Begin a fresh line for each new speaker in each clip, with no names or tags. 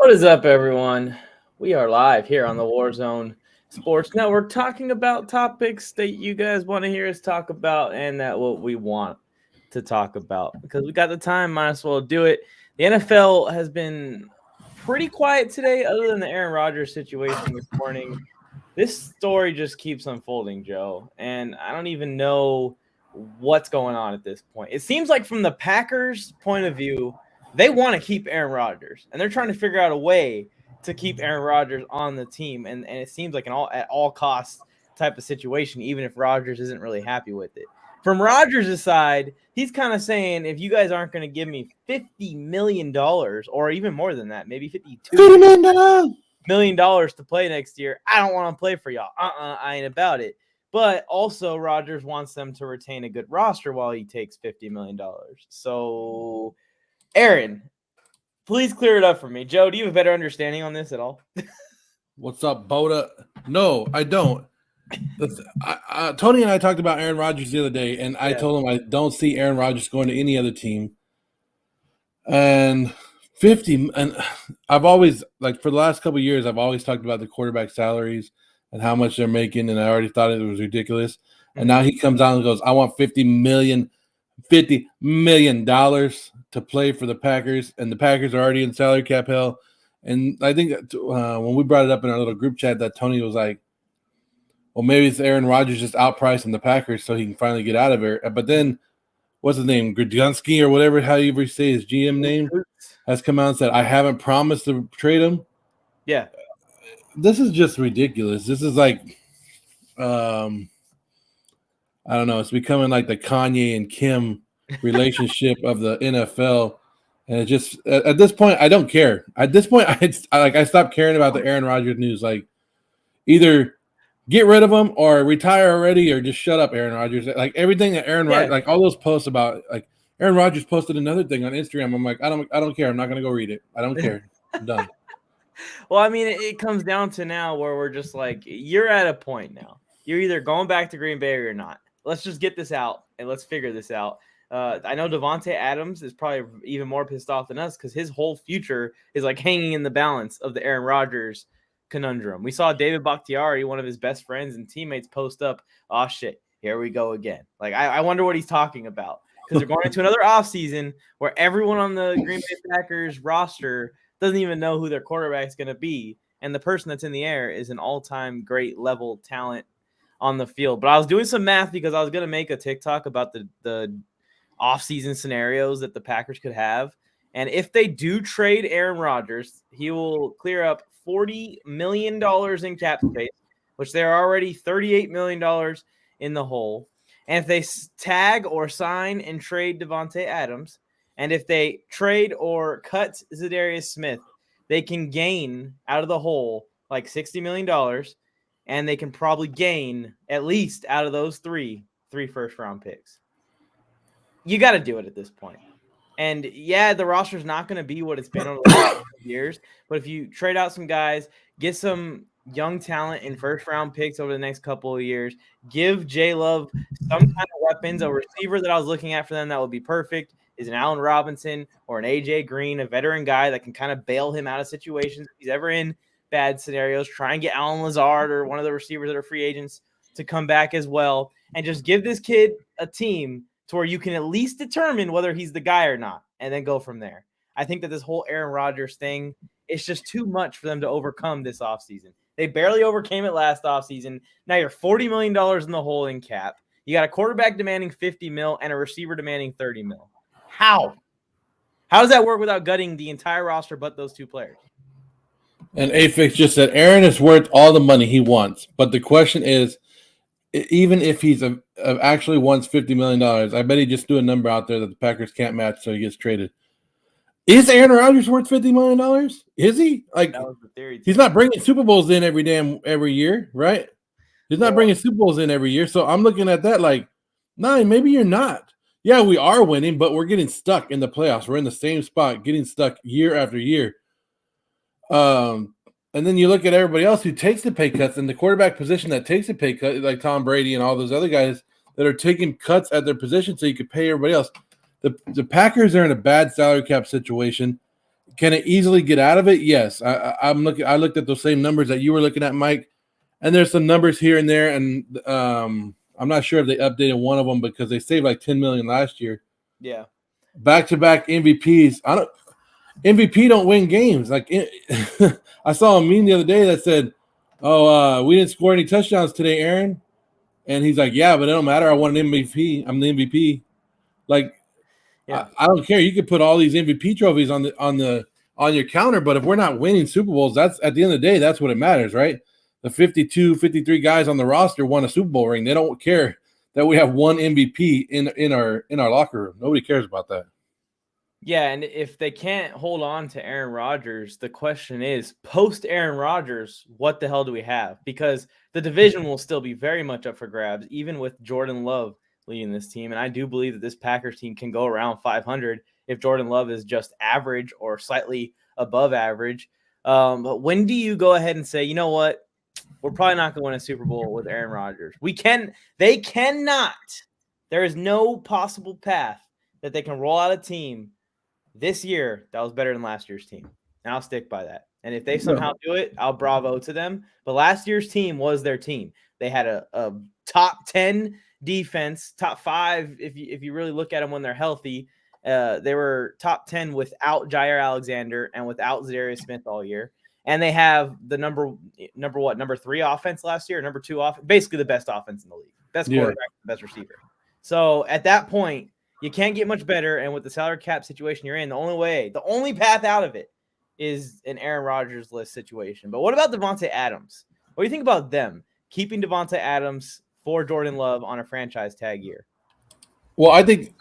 What is up, everyone? We are live here on the Warzone Sports Network talking about topics that you guys want to hear us talk about and that what we want to talk about. Because we got the time, might as well do it. The NFL has been pretty quiet today, other than the Aaron Rodgers situation this morning. This story just keeps unfolding, Joe, and I don't even know what's going on at this point. It seems like from the Packers' point of view, they want to keep Aaron Rodgers, and they're trying to figure out a way to keep Aaron Rodgers on the team, and it seems like an at all costs type of situation, even if Rodgers isn't really happy with it. From Rodgers' side, he's kind of saying, if you guys aren't going to give me $50 million, or even more than that, maybe $52 million to play next year, I don't want to play for y'all. I ain't about it. But also, Rodgers wants them to retain a good roster while he takes $50 million. So, Aaron, please clear it up for me. Joe, do you have a better understanding on this at all?
What's up, Boda? No, I don't. Tony and I talked about Aaron Rodgers the other day, and I told him I don't see Aaron Rodgers going to any other team. And 50, and I've always, like, for the last couple of years, I've always talked about the quarterback salaries and how much they're making, and I already thought it was ridiculous. And now he comes out and goes, I want $50 million to play for the Packers, and the Packers are already in salary cap hell. And I think when we brought it up in our little group chat, that Tony was like, well, maybe it's Aaron Rodgers just outpricing the Packers so he can finally get out of it. But then, what's his name, Gradunski or whatever, how you ever say his GM name, has come out and said, I haven't promised to trade him.
Yeah.
This is just ridiculous. This is like, I don't know. It's becoming like the Kanye and Kim relationship of the NFL. And it just, at this point, I don't care. At this point, I stopped caring about the Aaron Rodgers news. Like, either get rid of him or retire already, or just shut up, Aaron Rodgers. Like, everything that Aaron Rodgers, like all those posts about, like, Aaron Rodgers posted another thing on Instagram. I'm like, I don't care. I'm not gonna go read it. I don't care. I'm done.
Well, I mean, it comes down to now where we're just like, you're at a point now. You're either going back to Green Bay or you're not. Let's just get this out and let's figure this out. I know Davante Adams is probably even more pissed off than us because his whole future is like hanging in the balance of the Aaron Rodgers conundrum. We saw David Bakhtiari, one of his best friends and teammates, post up, oh shit, here we go again. Like, I wonder what he's talking about, because they're going into another offseason where everyone on the Green Bay Packers roster doesn't even know who their quarterback is going to be, and the person that's in the air is an all-time great level talent on the field. But I was doing some math because I was going to make a TikTok about the off-season scenarios that the Packers could have, and if they do trade Aaron Rodgers, he will clear up $40 million in cap space, which they're already $38 million in the hole. And if they tag or sign and trade Davante Adams, and if they trade or cut Zadarius Smith, they can gain out of the hole like $60 million, and they can probably gain at least out of those three first-round picks. You got to do it at this point. And, yeah, the roster's not going to be what it's been over the last years, but if you trade out some guys, get some young talent in first-round picks over the next couple of years, give J-Love some kind of weapons. A receiver that I was looking at for them that would be perfect is an Allen Robinson or an A.J. Green, a veteran guy that can kind of bail him out of situations if he's ever in bad scenarios. Try and get Allen Lazard or one of the receivers that are free agents to come back as well, and just give this kid a team to where you can at least determine whether he's the guy or not, and then go from there. I think that this whole Aaron Rodgers thing is just too much for them to overcome this offseason. They barely overcame it last offseason. Now you're $40 million in the hole in cap. You got a quarterback demanding $50 million and a receiver demanding $30 million. How? How does that work without gutting the entire roster but those two players?
And Afix just said Aaron is worth all the money he wants. But the question is, even if he's actually wants $50 million, I bet he just threw a number out there that the Packers can't match, so he gets traded. Is Aaron Rodgers worth $50 million? Is he? Like, that was the theory too. He's not bringing Super Bowls in every year, right? He's not bringing Super Bowls in every year. So I'm looking at that like, nah, maybe you're not. Yeah, we are winning, but we're getting stuck in the playoffs. We're in the same spot, getting stuck year after year. And then you look at everybody else who takes the pay cuts, and the quarterback position that takes a pay cut, like Tom Brady and all those other guys that are taking cuts at their position so you could pay everybody else. The Packers are in a bad salary cap situation. Can it easily get out of it? Yes. I'm looking. I looked at those same numbers that you were looking at, Mike, and there's some numbers here and there, and I'm not sure if they updated one of them because they saved like $10 million last year.
Yeah.
Back-to-back MVPs. MVP don't win games. Like I saw a meme the other day that said, "Oh, we didn't score any touchdowns today, Aaron," and he's like, "Yeah, but it don't matter. I won an MVP. I'm the MVP." Like,
yeah.
I don't care. You could put all these MVP trophies on your counter, but if we're not winning Super Bowls, that's at the end of the day, that's what it matters, right? The 52, 53 guys on the roster won a Super Bowl ring. They don't care that we have one MVP in our locker room. Nobody cares about that.
Yeah, and if they can't hold on to Aaron Rodgers, the question is, post Aaron Rodgers, what the hell do we have? Because the division will still be very much up for grabs, even with Jordan Love leading this team. And I do believe that this Packers team can go around 500 if Jordan Love is just average or slightly above average. But when do you go ahead and say, you know what? We're probably not going to win a Super Bowl with Aaron Rodgers. They cannot. There is no possible path that they can roll out a team this year that was better than last year's team. And I'll stick by that. And if they somehow do it, I'll bravo to them. But last year's team was their team. They had a top 10 defense, top 5 if you really look at them when they're healthy. They were top 10 without Jair Alexander and without Zadarius Smith all year. And they have the number 3 offense last year, number 2 offense, basically the best offense in the league, best quarterback, best receiver. So at that point, you can't get much better, and with the salary cap situation you're in, the only path out of it is an Aaron Rodgers-less situation. But what about Davante Adams? What do you think about them keeping Davante Adams for Jordan Love on a franchise tag year?
Well, I think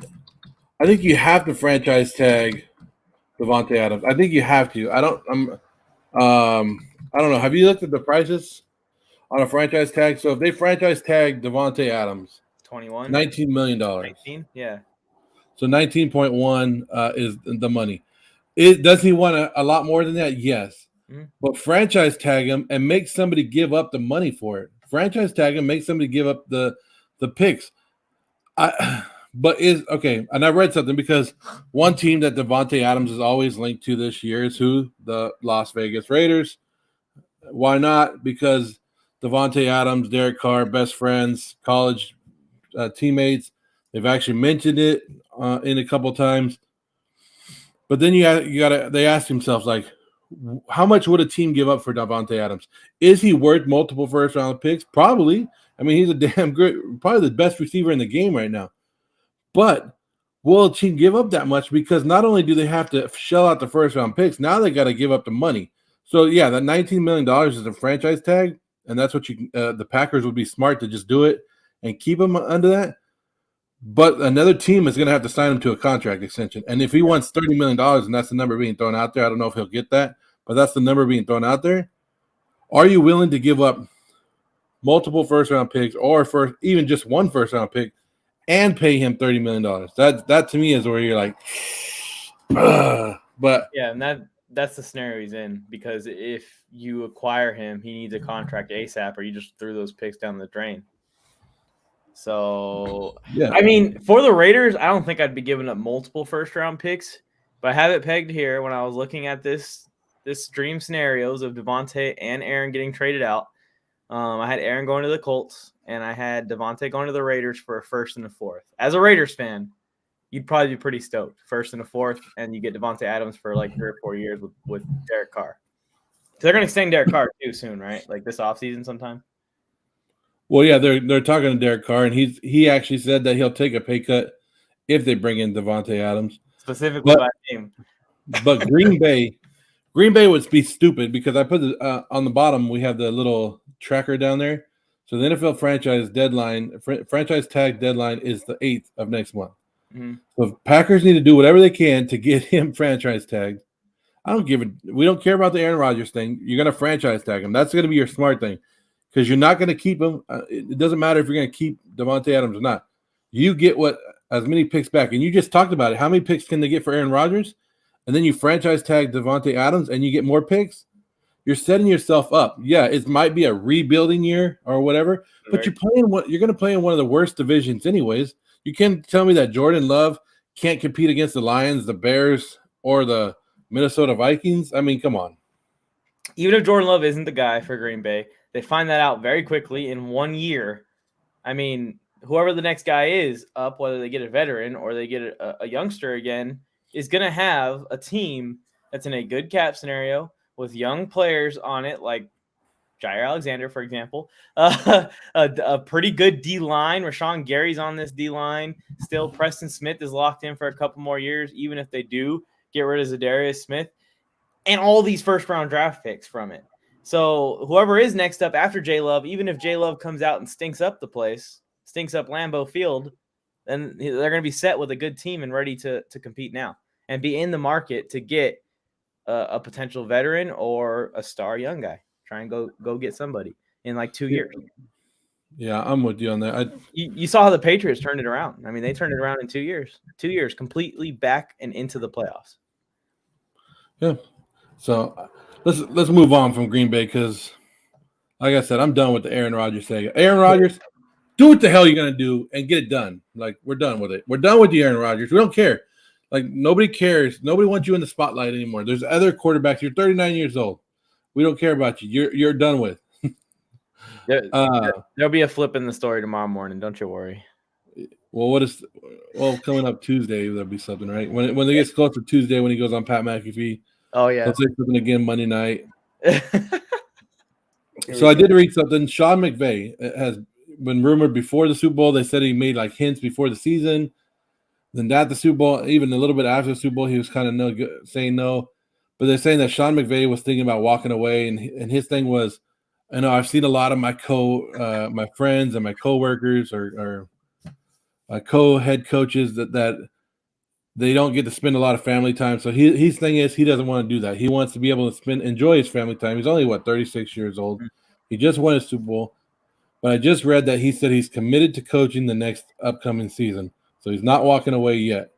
you have to franchise tag Davante Adams. I think you have to. I don't know. Have you looked at the prices on a franchise tag? So if they franchise tag Davante Adams,
21,
$19 million.
19, yeah.
So 19.1 is the money. Does he want a lot more than that? Yes. Mm-hmm. But franchise tag him and make somebody give up the money for it. Franchise tag him, make somebody give up the picks. Okay. And I read something because one team that Davante Adams is always linked to this year is who? The Las Vegas Raiders. Why not? Because Davante Adams, Derek Carr, best friends, college teammates. They've actually mentioned it in a couple times. But then they ask themselves, like, how much would a team give up for Davante Adams? Is he worth multiple first-round picks? Probably. I mean, he's a damn good, probably the best receiver in the game right now. But will a team give up that much? Because not only do they have to shell out the first-round picks, now they got to give up the money. So, yeah, that $19 million is a franchise tag, and that's what the Packers would be smart to just do it and keep him under that. But another team is going to have to sign him to a contract extension. And if he wants $30 million, and that's the number being thrown out there, I don't know if he'll get that, but that's the number being thrown out there. Are you willing to give up multiple first-round picks or even just one first-round pick and pay him $30 million? That to me is where you're like, but
yeah, and that's the scenario he's in, because if you acquire him, he needs a contract ASAP, or you just threw those picks down the drain. So, yeah. I mean, for the Raiders, I don't think I'd be giving up multiple first-round picks, but I have it pegged here when I was looking at this dream scenarios of Davante and Aaron getting traded out. I had Aaron going to the Colts, and I had Davante going to the Raiders for a first and a fourth. As a Raiders fan, you'd probably be pretty stoked. First and a fourth, and you get Davante Adams for like 3 or 4 years with Derek Carr. So they're going to extend Derek Carr too soon, right? Like this offseason sometime.
Well, yeah, they're talking to Derek Carr, and he actually said that he'll take a pay cut if they bring in Davante Adams.
Specifically by name.
But Green Bay would be stupid because I put on the bottom, we have the little tracker down there. So the NFL franchise tag deadline is the 8th of next month. Mm-hmm. So Packers need to do whatever they can to get him franchise tagged. We don't care about the Aaron Rodgers thing. You're going to franchise tag him. That's going to be your smart thing. Because you're not going to keep him. It doesn't matter if you're going to keep Davante Adams or not. You get as many picks back. And you just talked about it. How many picks can they get for Aaron Rodgers? And then you franchise tag Davante Adams and you get more picks. You're setting yourself up. Yeah, it might be a rebuilding year or whatever, but you're going to play in one of the worst divisions anyways. You can't tell me that Jordan Love can't compete against the Lions, the Bears, or the Minnesota Vikings. I mean, come on.
Even if Jordan Love isn't the guy for Green Bay, they find that out very quickly in 1 year. I mean, whoever the next guy is up, whether they get a veteran or they get a youngster again, is going to have a team that's in a good cap scenario with young players on it, like Jair Alexander, for example. A pretty good D-line. Rashawn Gary's on this D-line. Still, Preston Smith is locked in for a couple more years, even if they do get rid of Zadarius Smith. And all these first-round draft picks from it. So whoever is next up after J-Love, even if J-Love comes out and stinks up the place, stinks up Lambeau Field, then they're going to be set with a good team and ready to compete now and be in the market to get a potential veteran or a star young guy. Try and go get somebody in like 2 years.
Yeah, I'm with you on that.
You saw how the Patriots turned it around. I mean, they turned it around in 2 years. 2 years, completely back and into the playoffs.
Yeah. So let's move on from Green Bay because, like I said, I'm done with the Aaron Rodgers saga. Aaron Rodgers, do what the hell you're gonna do and get it done. Like, we're done with it. We're done with the Aaron Rodgers. We don't care. Like, nobody cares. Nobody wants you in the spotlight anymore. There's other quarterbacks. You're 39 years old. We don't care about you. You're done with.
There'll be a flip in the story tomorrow morning. Don't you worry.
Well, coming up Tuesday, there'll be something, right? When it gets close to Tuesday, when he goes on Pat McAfee.
Oh, yeah.
He'll say something again Monday night. So I did read something. Sean McVay has been rumored before the Super Bowl. They said he made like hints before the season. Then at the Super Bowl, even a little bit after the Super Bowl, he was kind of saying no. But they're saying that Sean McVay was thinking about walking away, and his thing was, I know I've seen a lot of my friends and my coworkers or co-head coaches that they don't get to spend a lot of family time. So his thing is he doesn't want to do that. He wants to be able to enjoy his family time. He's only 36 years old. He just won a Super Bowl. But I just read that he said he's committed to coaching the next upcoming season. So he's not walking away yet.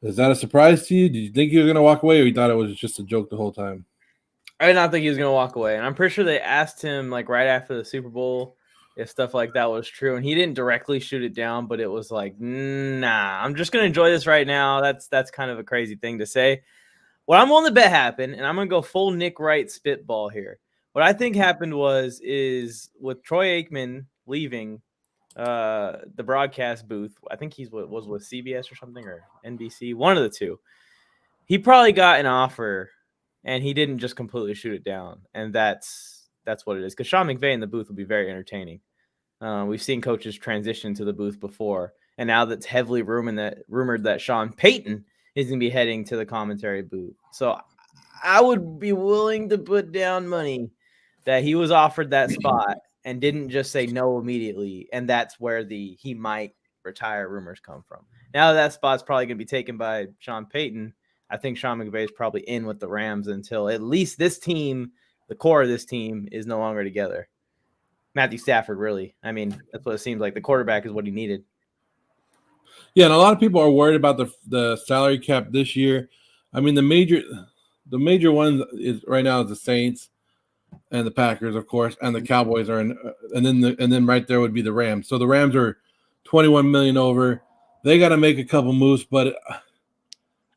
Is that a surprise to you? Did you think he was going to walk away, or you thought it was just a joke the whole time?
I did not think he was going to walk away. And I'm pretty sure they asked him like right after the Super Bowl if stuff like that was true. And he didn't directly shoot it down, but it was like, nah, I'm just going to enjoy this right now. That's kind of a crazy thing to say. What I'm willing to bet happened, and I'm going to go full Nick Wright spitball here. What I think happened is with Troy Aikman leaving the broadcast booth, I think was with CBS or something, or NBC, one of the two. He probably got an offer, and he didn't just completely shoot it down, and that's what it is. Because Sean McVay in the booth would be very entertaining. We've seen coaches transition to the booth before, and now that's heavily rumored that Sean Payton is going to be heading to the commentary booth. So I would be willing to put down money that he was offered that spot and didn't just say no immediately, and that's where he might retire rumors come from. Now that spot's probably going to be taken by Sean Payton. I think Sean McVay is probably in with the Rams until at least this team, the core of this team, is no longer together. Matthew Stafford, really. I mean, that's what it seems like. The quarterback is what he needed.
Yeah, and a lot of people are worried about the salary cap this year. I mean, the major one is right now is the Saints and the Packers, of course, and the Cowboys are in, and then right there would be the Rams. So the Rams are $21 million over. They got to make a couple moves, but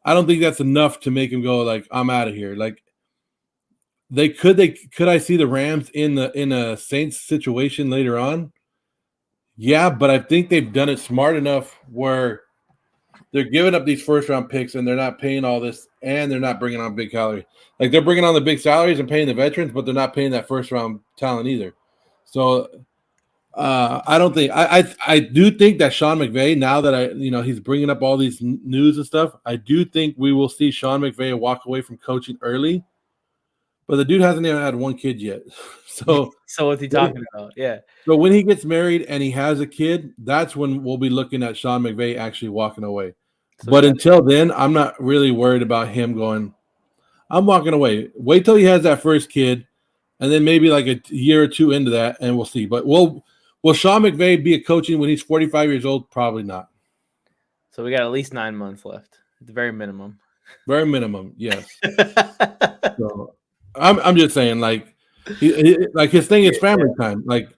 I don't think that's enough to make him go like, I'm out of here. Like could I see the Rams in a Saints situation later on? Yeah, but I think they've done it smart enough where they're giving up these first round picks and they're not paying all this, and they're not bringing on big salary. Like, they're bringing on the big salaries and paying the veterans, but they're not paying that first round talent either. So I don't think I do think that Sean McVay, now that he's bringing up all these news and stuff, I do think we will see Sean McVay walk away from coaching early. But the dude hasn't even had one kid yet. So
what's he talking about? Yeah.
So when he gets married and he has a kid, that's when we'll be looking at Sean McVay actually walking away. So but until then, I'm not really worried about him going, I'm walking away. Wait till he has that first kid, and then maybe like a year or two into that, and we'll see. But will Sean McVay be a coaching when he's 45 years old? Probably not.
So we got at least 9 months left, at the very minimum.
Very minimum, yes. So I'm just saying, like, like his thing is family time. Like,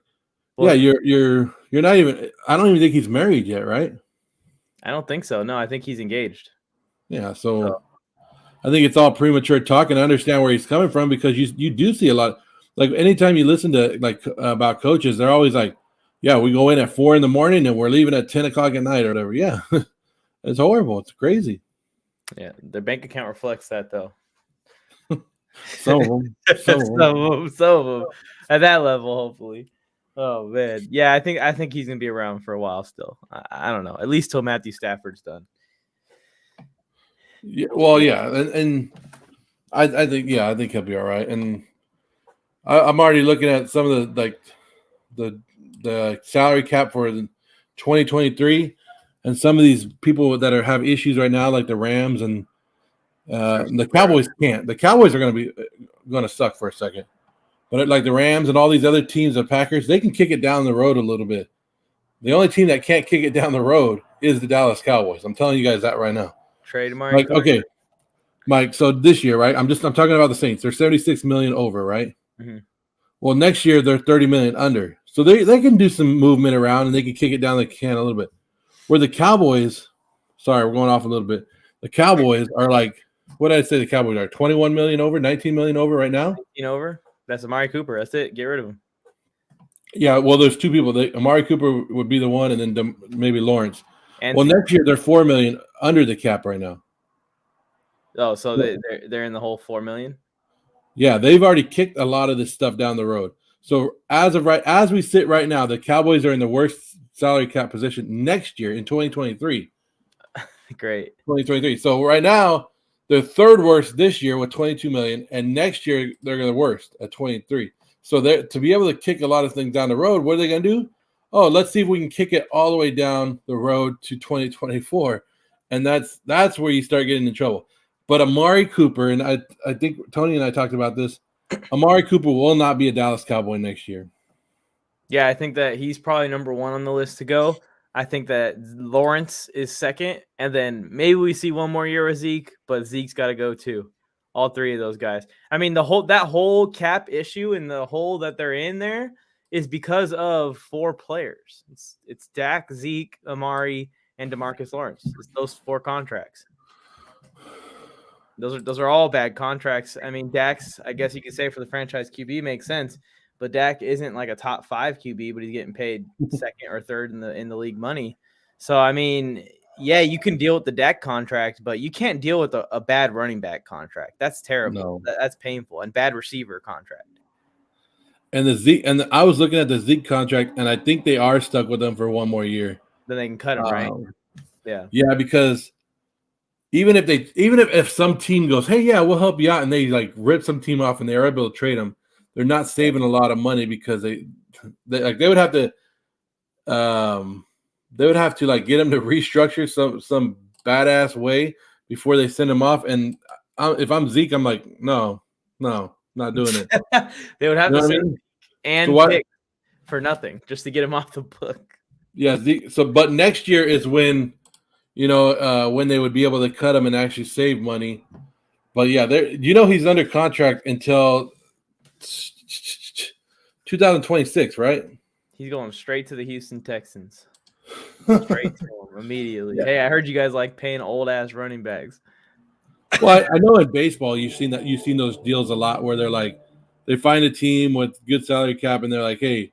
well, yeah, you're not even. I don't even think he's married yet, right?
I don't think so. No, I think he's engaged.
Yeah. So I think it's all premature talk, and I understand where he's coming from because you do see a lot. Like anytime you listen to about coaches, they're always like, "Yeah, we go in at 4 a.m. and we're leaving at 10 o'clock at night or whatever." Yeah, it's horrible. It's crazy.
Yeah, their bank account reflects that though.
Some of them,
some of them at that level, hopefully. Oh man, yeah, I think he's gonna be around for a while still. I don't know, at least till Matthew Stafford's done.
Yeah, well, yeah, and I think he'll be all right. And I'm already looking at some of the salary cap for 2023, and some of these people that have issues right now, like the Rams and the Cowboys can't. The Cowboys are going to suck for a second, but like the Rams and all these other teams, the Packers, they can kick it down the road a little bit. The only team that can't kick it down the road is the Dallas Cowboys. I'm telling you guys that right now.
Trade Amari.
Like, okay, Mike. So this year, right? I'm talking about the Saints. They're 76 million over, right?
Mm-hmm.
Well, next year they're 30 million under. So they can do some movement around and they can kick it down the can a little bit. Where the Cowboys, sorry, we're going off a little bit. The Cowboys are like, what did I say? The Cowboys are 21 million over, 19 million over right now.
19 over. That's Amari Cooper. That's it. Get rid of him.
Yeah, well, there's two people. Amari Cooper would be the one, and then maybe Lawrence.
And
well, next year they're 4 million under the cap right now.
Oh, so they're in the whole 4 million.
Yeah, they've already kicked a lot of this stuff down the road. So as we sit right now, the Cowboys are in the worst salary cap position next year in 2023.
Great.
2023. So right now they're third worst this year with 22 million, and next year they're the worst at 23. So to be able to kick a lot of things down the road, what are they going to do? Oh, let's see if we can kick it all the way down the road to 2024, and that's where you start getting in trouble. But Amari Cooper, and I think Tony and I talked about this, Amari Cooper will not be a Dallas Cowboy next year.
Yeah, I think that he's probably number one on the list to go. I think that Lawrence is second, and then maybe we see one more year with Zeke, but Zeke's got to go too. All three of those guys. I mean, that whole cap issue and the hole that they're in there is because of 4 players. It's Dak, Zeke, Amari, and DeMarcus Lawrence. It's those 4 contracts. Those are all bad contracts. I mean, Dak's, I guess you could say for the franchise QB makes sense, but Dak isn't like a top 5 QB, but he's getting paid second or third in the league money. So I mean, yeah, you can deal with the Dak contract, but you can't deal with a bad running back contract. That's terrible.
No.
That's painful. And bad receiver contract.
And I was looking at the Zeke contract, and I think they are stuck with them for one more year.
Then they can cut him, right? Yeah.
Yeah, because even if some team goes, hey, yeah, we'll help you out, and they like rip some team off and they are able to trade them, they're not saving a lot of money because they would have to like get them to restructure some badass way before they send them off. And if I'm Zeke, I'm like, no, not doing it.
They would have to send and pick for nothing just to get him off the book.
Yeah, Zeke. So, but next year is when, when they would be able to cut him and actually save money. But yeah, he's under contract until 2026, right?
He's going straight to the Houston Texans. Straight to him immediately. Yeah. Hey, I heard you guys like paying old ass running backs.
Well, I know in baseball you've seen those deals a lot where they're like, they find a team with good salary cap and they're like, hey,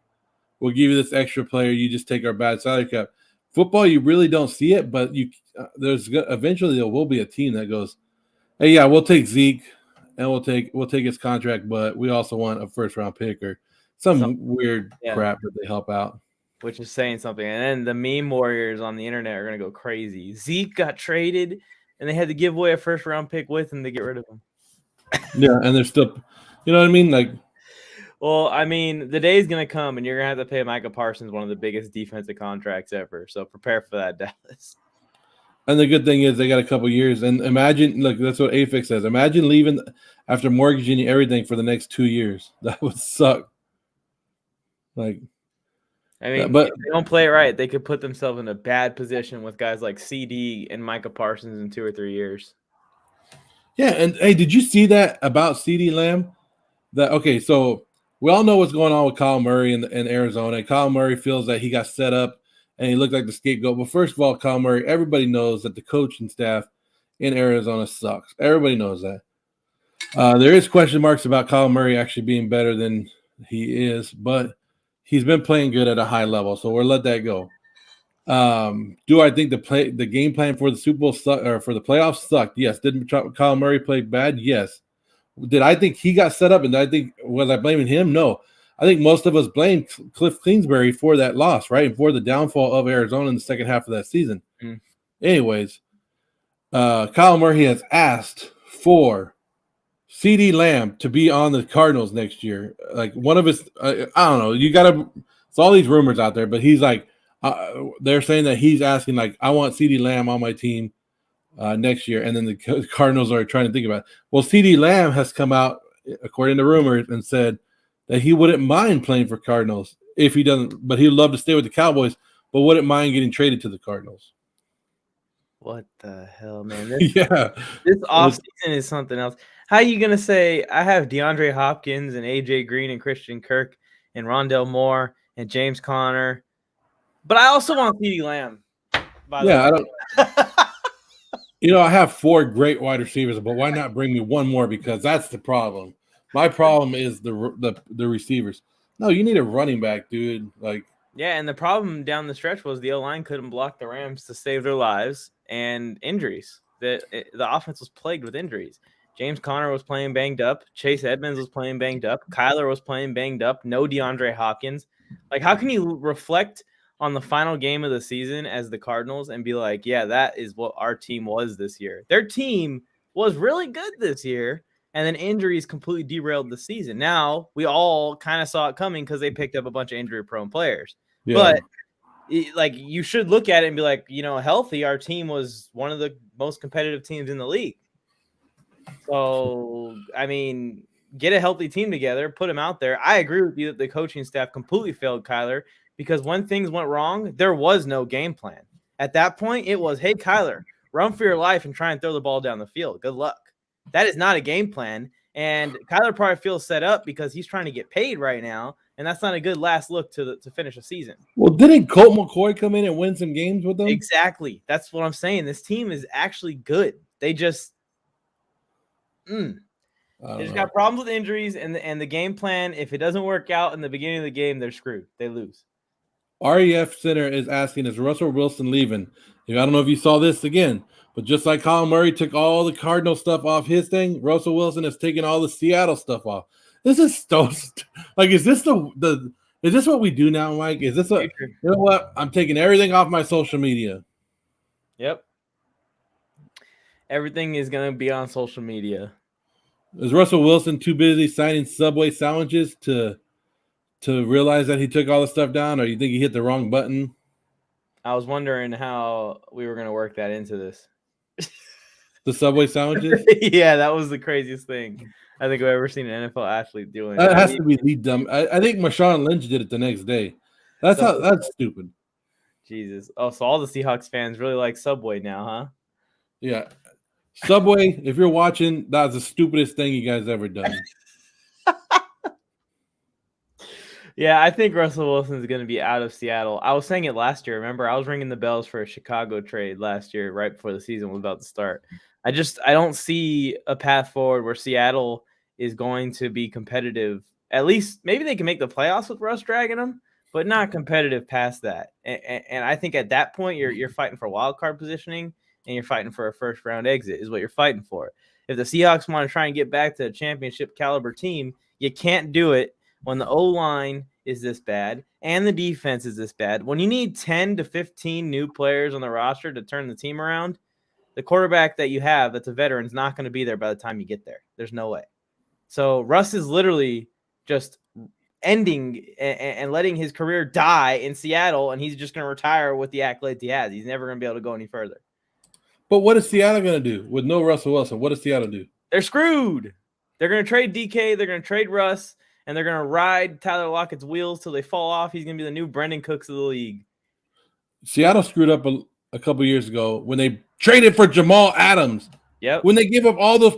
we'll give you this extra player, you just take our bad salary cap. Football, you really don't see it, but eventually there will be a team that goes, hey, yeah, we'll take Zeke and we'll take his contract, but we also want a first round pick or some weird crap that they help out.
Which is saying something. And then the meme warriors on the internet are going to go crazy. Zeke got traded, and they had to give away a first-round pick with him to get rid of him.
Yeah, and they're still – you know what I mean? Like,
well, I mean, the day is going to come, and you're going to have to pay Micah Parsons one of the biggest defensive contracts ever. So prepare for that, Dallas.
And the good thing is they got a couple years. And imagine – look, that's what AFIC says. Imagine leaving after mortgaging everything for the next 2 years. That would suck. Like –
I mean, if they don't play it right, they could put themselves in a bad position with guys like CD and Micah Parsons in 2 or 3 years.
Yeah, and hey, did you see that about CD Lamb? So we all know what's going on with Kyle Murray in Arizona. Kyle Murray feels that he got set up and he looked like the scapegoat. But first of all, Kyle Murray, everybody knows that the coaching staff in Arizona sucks. Everybody knows that. There is question marks about Kyle Murray actually being better than he is, but he's been playing good at a high level, so we'll let that go. Do I think the game plan for the Super Bowl or for the playoffs sucked? Yes. Did Kyle Murray play bad? Yes. Did I think he got set up? And was I blaming him? No. I think most of us blamed Cliff Kingsbury for that loss, right? And for the downfall of Arizona in the second half of that season. Anyways, Kyle Murray has asked for CeeDee Lamb to be on the Cardinals next year. Like one of his, I don't know. It's all these rumors out there, but he's like, they're saying that he's asking, like, I want CeeDee Lamb on my team next year. And then the Cardinals are trying to think about it. Well, CeeDee Lamb has come out, according to rumors, and said that he wouldn't mind playing for Cardinals if he doesn't, but he'd love to stay with the Cowboys, but wouldn't mind getting traded to the Cardinals.
What the hell, man?
This
offseason is something else. How are you going to say I have DeAndre Hopkins and A.J. Green and Christian Kirk and Rondale Moore and James Conner, but I also want CeeDee Lamb?
I don't. I have 4 great wide receivers, but why not bring me one more? Because that's the problem. My problem is the receivers. No, you need a running back, dude.
Yeah, and the problem down the stretch was the O-line couldn't block the Rams to save their lives and injuries. The offense was plagued with injuries. James Conner was playing banged up. Chase Edmonds was playing banged up. Kyler was playing banged up. No DeAndre Hopkins. Like, how can you reflect on the final game of the season as the Cardinals and be like, yeah, that is what our team was this year? Their team was really good this year, and then injuries completely derailed the season. Now, we all kind of saw it coming because they picked up a bunch of injury-prone players. Yeah. But, you should look at it and be like, healthy, our team was one of the most competitive teams in the league. So, I mean, get a healthy team together, put them out there. I agree with you that the coaching staff completely failed Kyler because when things went wrong, there was no game plan. At that point, it was, hey, Kyler, run for your life and try and throw the ball down the field. Good luck. That is not a game plan. And Kyler probably feels set up because he's trying to get paid right now, and that's not a good last look to finish a season.
Well, didn't Colt McCoy come in and win some games with them?
Exactly. That's what I'm saying. This team is actually good. They just got problems with injuries, and the game plan, if it doesn't work out in the beginning of the game, they're screwed. They lose.
REF Center is asking, is Russell Wilson leaving? I don't know if you saw this again, but just like Kyle Murray took all the Cardinal stuff off his thing, Russell Wilson has taken all the Seattle stuff off. This is so is this is this what we do now, Mike? Is this you know what? I'm taking everything off my social media.
Yep. Everything is going to be on social media.
Is Russell Wilson too busy signing Subway sandwiches to realize that he took all the stuff down, or you think he hit the wrong button?
I was wondering how we were going to work that into this.
The Subway sandwiches?
Yeah, that was the craziest thing I think I've ever seen an NFL athlete doing.
That has to be the dumb. I think Marshawn Lynch did it the next day. That's stupid.
Jesus. Oh, so all the Seahawks fans really like Subway now, huh?
Yeah. Subway, if you're watching, that's the stupidest thing you guys ever done.
Yeah, I think Russell Wilson is going to be out of Seattle. I was saying it last year. Remember, I was ringing the bells for a Chicago trade last year, right before the season was about to start. I don't see a path forward where Seattle is going to be competitive. At least maybe they can make the playoffs with Russ dragging them, but not competitive past that. And I think at that point, you're fighting for wild card positioning, and you're fighting for a first round exit is what you're fighting for. If the Seahawks want to try and get back to a championship caliber team, you can't do it when the O-line is this bad and the defense is this bad. When you need 10 to 15 new players on the roster to turn the team around, the quarterback that you have that's a veteran is not going to be there by the time you get there. There's no way. So Russ is literally just ending and letting his career die in Seattle, and he's just going to retire with the accolades he has. He's never going to be able to go any further.
But what is Seattle going to do with no Russell Wilson? What does Seattle do?
They're screwed. They're going to trade DK. They're going to trade Russ, and they're going to ride Tyler Lockett's wheels till they fall off. He's going to be the new Brendan Cooks of the league.
Seattle screwed up a couple years ago when they traded for Jamal Adams.
Yep.
When they gave up all those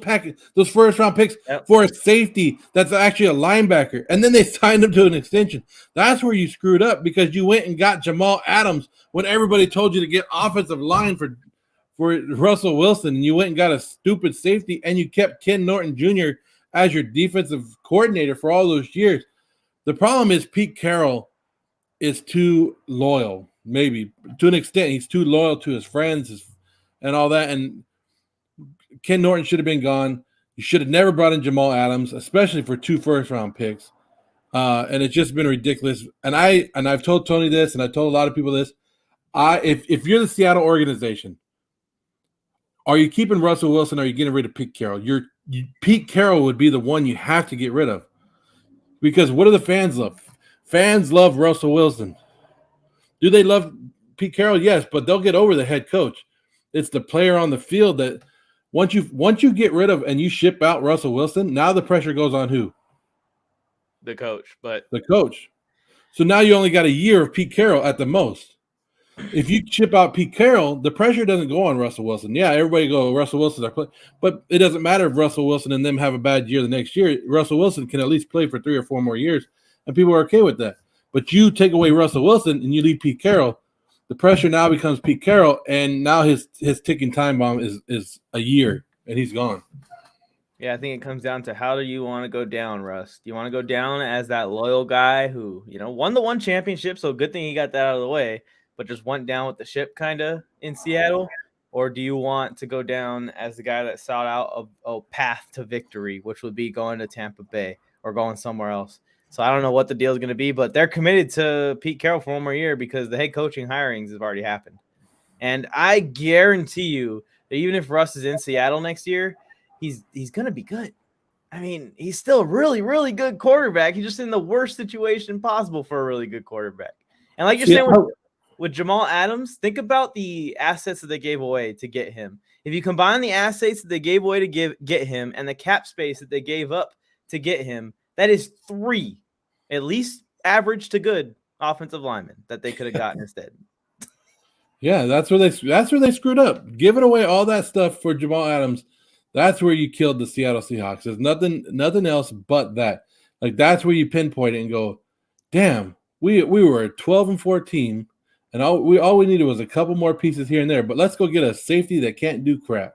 first-round picks for a safety that's actually a linebacker, and then they signed him to an extension. That's where you screwed up because you went and got Jamal Adams when everybody told you to get offensive line for for Russell Wilson, and you went and got a stupid safety, and you kept Ken Norton Jr. as your defensive coordinator for all those years. The problem is Pete Carroll is too loyal, maybe to an extent. He's too loyal to his friends and all that. And Ken Norton should have been gone. You should have never brought in Jamal Adams, especially for 2 first-round picks. And it's just been ridiculous. And I've told Tony this, and I told a lot of people this. If you're the Seattle organization, are you keeping Russell Wilson? Or are you getting rid of Pete Carroll? Pete Carroll would be the one you have to get rid of, because what do the fans love? Fans love Russell Wilson. Do they love Pete Carroll? Yes, but they'll get over the head coach. It's the player on the field that once you get rid of and you ship out Russell Wilson, now the pressure goes on who?
The coach, but
the coach. So now you only got a year of Pete Carroll at the most. If you ship out Pete Carroll, the pressure doesn't go on Russell Wilson. Yeah, everybody go, Russell Wilson's our play. But it doesn't matter if Russell Wilson and them have a bad year the next year. Russell Wilson can at least play for 3 or 4 more years, and people are okay with that. But you take away Russell Wilson and you leave Pete Carroll, the pressure now becomes Pete Carroll, and now his ticking time bomb is a year, and he's gone.
Yeah, I think it comes down to, how do you want to go down, Russ? Do you want to go down as that loyal guy who, won the 1 championship, so good thing he got that out of the way, but just went down with the ship kind of in Seattle? Or do you want to go down as the guy that sought out a path to victory, which would be going to Tampa Bay or going somewhere else? So I don't know what the deal is going to be, but they're committed to Pete Carroll for 1 more year because the head coaching hirings have already happened. And I guarantee you that even if Russ is in Seattle next year, he's going to be good. I mean, he's still a really, really good quarterback. He's just in the worst situation possible for a really good quarterback. And like you're saying with Jamal Adams, think about the assets that they gave away to get him. If you combine the assets that they gave away to get him and the cap space that they gave up to get him, that is 3, at least average to good offensive linemen that they could have gotten instead.
Yeah, that's where they screwed up. Giving away all that stuff for Jamal Adams, that's where you killed the Seattle Seahawks. There's nothing else but that. Like, that's where you pinpoint it and go, damn, we were a 12-4 team, and all we needed was a couple more pieces here and there. But let's go get a safety that can't do crap.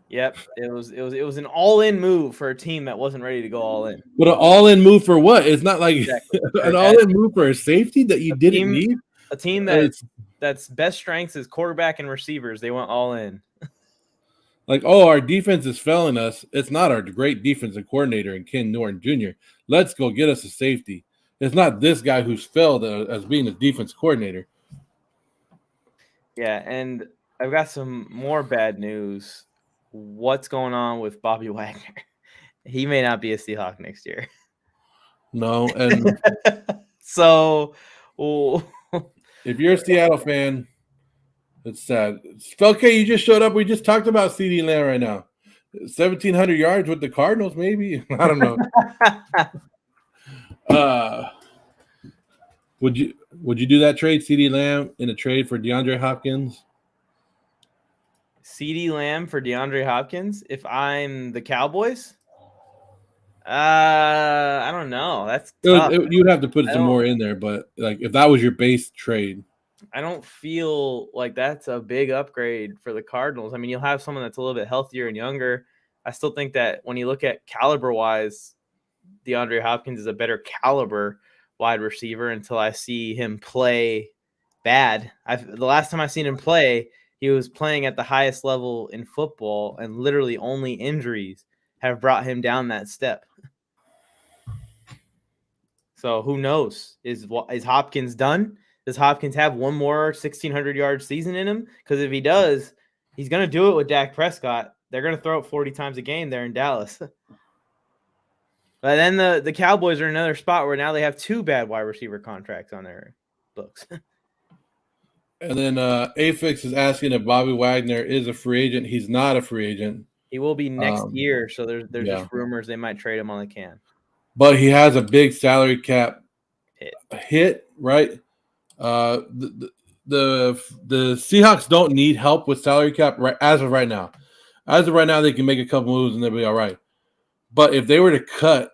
Yep, it was an all-in move for a team that wasn't ready to go all in.
But an all-in move for what? It's not like an all-in move for a safety that you didn't need.
A team that's best strengths is quarterback and receivers. They went all in.
Like, our defense is failing us. It's not our great defensive coordinator and Ken Norton Jr. Let's go get us a safety. It's not this guy who's failed as being a defense coordinator.
Yeah, and I've got some more bad news. What's going on with Bobby Wagner? He may not be a Seahawk next year.
No, and
so
if you're a Seattle fan, it's sad. Okay, you just showed up. We just talked about CeeDee Lamb right now. 1,700 yards with the Cardinals, maybe. I don't know. Would you do that trade, CeeDee Lamb, in a trade for DeAndre Hopkins?
CeeDee Lamb for DeAndre Hopkins? If I'm the Cowboys? I don't know. That's tough.
You'd have to put some more in there, but like if that was your base trade.
I don't feel like that's a big upgrade for the Cardinals. I mean, you'll have someone that's a little bit healthier and younger. I still think that when you look at caliber-wise, DeAndre Hopkins is a better caliber wide receiver until I see him play bad. The last time I seen him play, he was playing at the highest level in football, and literally only injuries have brought him down that step. So who knows? Is Hopkins done? Does Hopkins have one more 1,600-yard season in him? Because if he does, he's going to do it with Dak Prescott. They're going to throw it 40 times a game there in Dallas. But then the Cowboys are in another spot where now they have 2 bad wide receiver contracts on their books.
And then Afix is asking if Bobby Wagner is a free agent. He's not a free agent.
He will be next year, so there's just rumors they might trade him on the can.
But he has a big salary cap hit, right? The Seahawks don't need help with salary cap as of right now. As of right now, they can make a couple moves and they'll be all right. But if they were to cut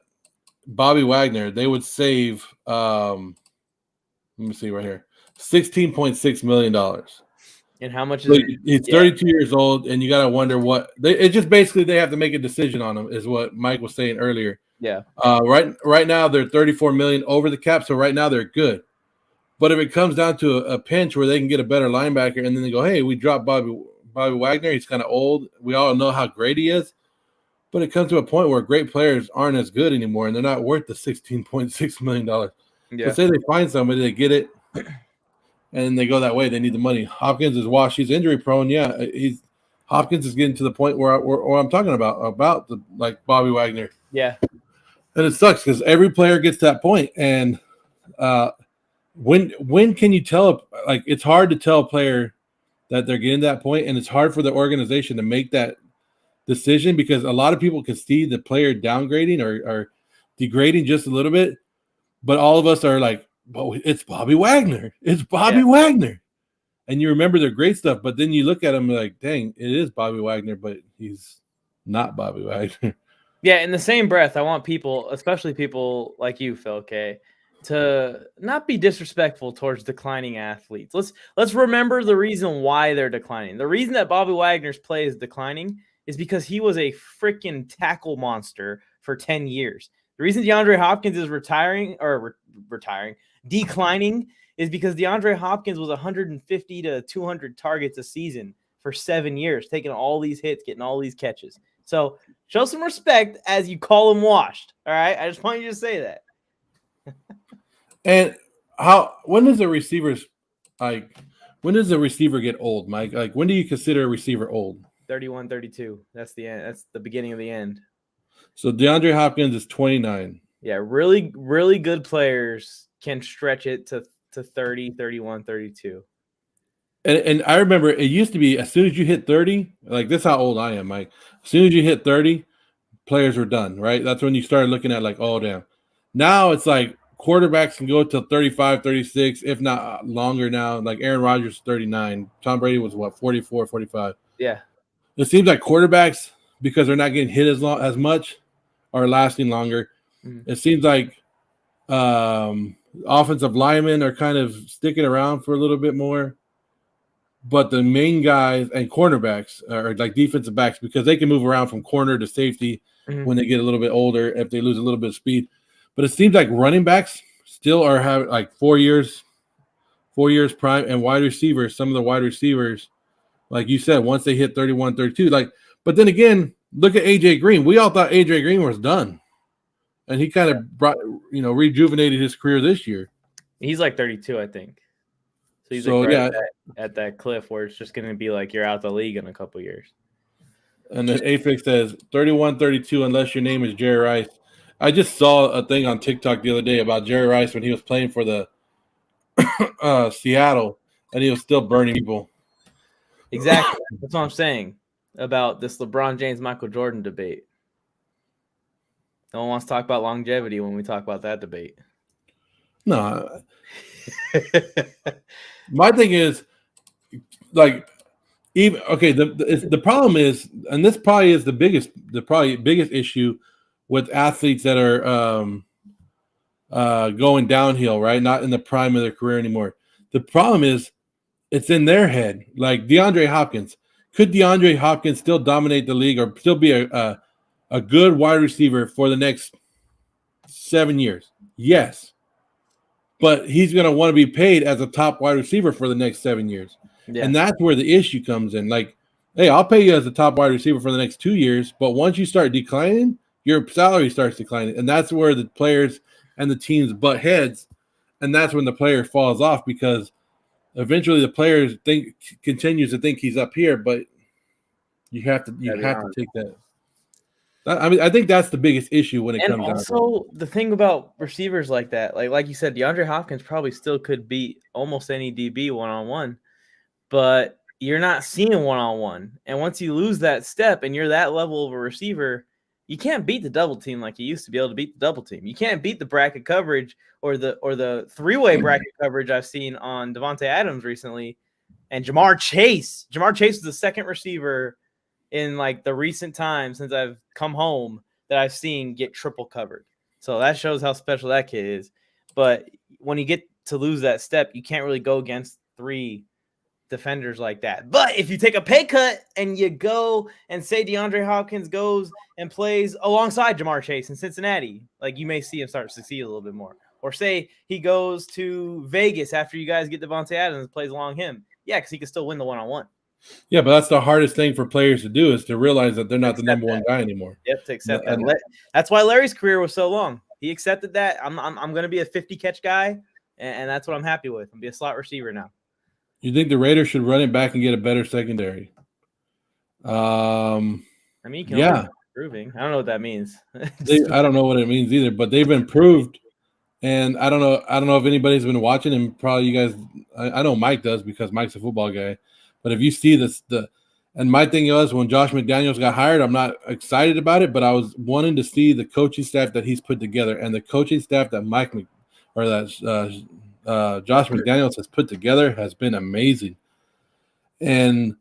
Bobby Wagner, they would save let me see right here. $16.6 million.
And how much is
So
it?
he's 32 years old, and you got to wonder what it's just basically they have to make a decision on him, is what Mike was saying earlier.
Yeah.
Right now they're 34 million over the cap, so right now they're good. But if it comes down to a pinch where they can get a better linebacker, and then they go, "Hey, we dropped Bobby Wagner. He's kind of old. We all know how great he is." But it comes to a point where great players aren't as good anymore, and they're not worth the $16.6 million.
Yeah.
So say they find somebody, they get it, and they go that way. They need the money. Hopkins is washed. He's injury prone. Yeah, Hopkins is getting to the point where I'm talking about like Bobby Wagner.
Yeah.
And it sucks because every player gets to that point. And when can you tell? Like, it's hard to tell a player that they're getting to that point, and it's hard for the organization to make that decision because a lot of people can see the player downgrading or degrading just a little bit, but all of us are like, "Well, it's Bobby Wagner. It's Bobby Wagner," and you remember their great stuff, but then you look at him like, "Dang, it is Bobby Wagner," but he's not Bobby Wagner.
Yeah, in the same breath, I want people, especially people like you, Phil K, to not be disrespectful towards declining athletes. Let's remember the reason why they're declining. The reason that Bobby Wagner's play is declining is because he was a freaking tackle monster for 10 years. The reason DeAndre Hopkins is declining is because DeAndre Hopkins was 150 to 200 targets a season for 7 years, taking all these hits, getting all these catches. So show some respect as you call him washed. All right. I just want you to say that.
And when does a receiver get old, Mike? Like, when do you consider a receiver old?
31, 32. That's the end. That's the beginning of the end.
So DeAndre Hopkins is 29.
Yeah. Really, really good players can stretch it to 30, 31, 32.
And I remember it used to be as soon as you hit 30, like this is how old I am, Mike. As soon as you hit 30, players were done, right? That's when you started looking at like, oh, damn. Now it's like quarterbacks can go till 35, 36, if not longer now. Like Aaron Rodgers, 39. Tom Brady was, 44, 45.
Yeah.
It seems like quarterbacks, because they're not getting hit as much, are lasting longer. Mm-hmm. It seems like offensive linemen are kind of sticking around for a little bit more. But the main guys and cornerbacks are like defensive backs because they can move around from corner to safety when they get a little bit older if they lose a little bit of speed. But it seems like running backs still are having like 4 years prime, and wide receivers, some of the wide receivers, like you said, once they hit 31, 32, like, but then again, look at AJ Green. We all thought AJ Green was done. And he kind of rejuvenated his career this year.
He's like 32, I think. So he's like at that cliff where it's just going to be like you're out the league in a couple years.
And then Afix says 31, 32, unless your name is Jerry Rice. I just saw a thing on TikTok the other day about Jerry Rice when he was playing for the Seattle, and he was still burning people.
Exactly. That's what I'm saying about this LeBron James, Michael Jordan debate. No one wants to talk about longevity when we talk about that debate.
No. My thing is, like, even okay. The problem is, and this probably is the biggest issue with athletes that are going downhill, right? Not in the prime of their career anymore. The problem is, it's in their head. Like DeAndre Hopkins, could DeAndre Hopkins still dominate the league or still be a good wide receiver for the next 7 years? Yes. But he's going to want to be paid as a top wide receiver for the next 7 years. Yeah. And that's where the issue comes in. Like, hey, I'll pay you as a top wide receiver for the next 2 years, but once you start declining, your salary starts declining. And that's where the players and the teams butt heads, and that's when the player falls off because eventually the player continues to think he's up here, but you have to take that. I mean, I think that's the biggest issue when it comes down to it.
And also, the thing about receivers like that, like you said, DeAndre Hopkins probably still could beat almost any DB one-on-one, but you're not seeing one-on-one. And once you lose that step and you're that level of a receiver, you can't beat the double team like you used to be able to beat the double team. You can't beat the bracket coverage or the three-way bracket coverage I've seen on Davante Adams recently. And Jamar Chase. Jamar Chase is the second receiver in like the recent time since I've come home that I've seen get triple covered. So that shows how special that kid is. But when you get to lose that step, you can't really go against three defenders like that. But if you take a pay cut and you go and say DeAndre Hopkins goes and plays alongside Jamar Chase in Cincinnati, like you may see him start to succeed a little bit more. Or say he goes to Vegas after you guys get Devontae Adams and plays along him. Yeah, because he can still win the one-on-one.
Yeah, but that's the hardest thing for players to do, is to realize that they're not the number one guy anymore.
Yep, to accept that. That's why Larry's career was so long. He accepted that. I'm going to be a 50-catch guy, and that's what I'm happy with. I'm going to be a slot receiver now.
You think the Raiders should run it back and get a better secondary?
I mean, you can only be improving. I don't know what that means.
I don't know what it means either, but they've improved. And I don't know if anybody's been watching, and probably you guys, I know Mike does because Mike's a football guy. But if you see this, and my thing was, when Josh McDaniels got hired, I'm not excited about it, but I was wanting to see the coaching staff that he's put together, and the coaching staff that Josh McDaniels has put together has been amazing. And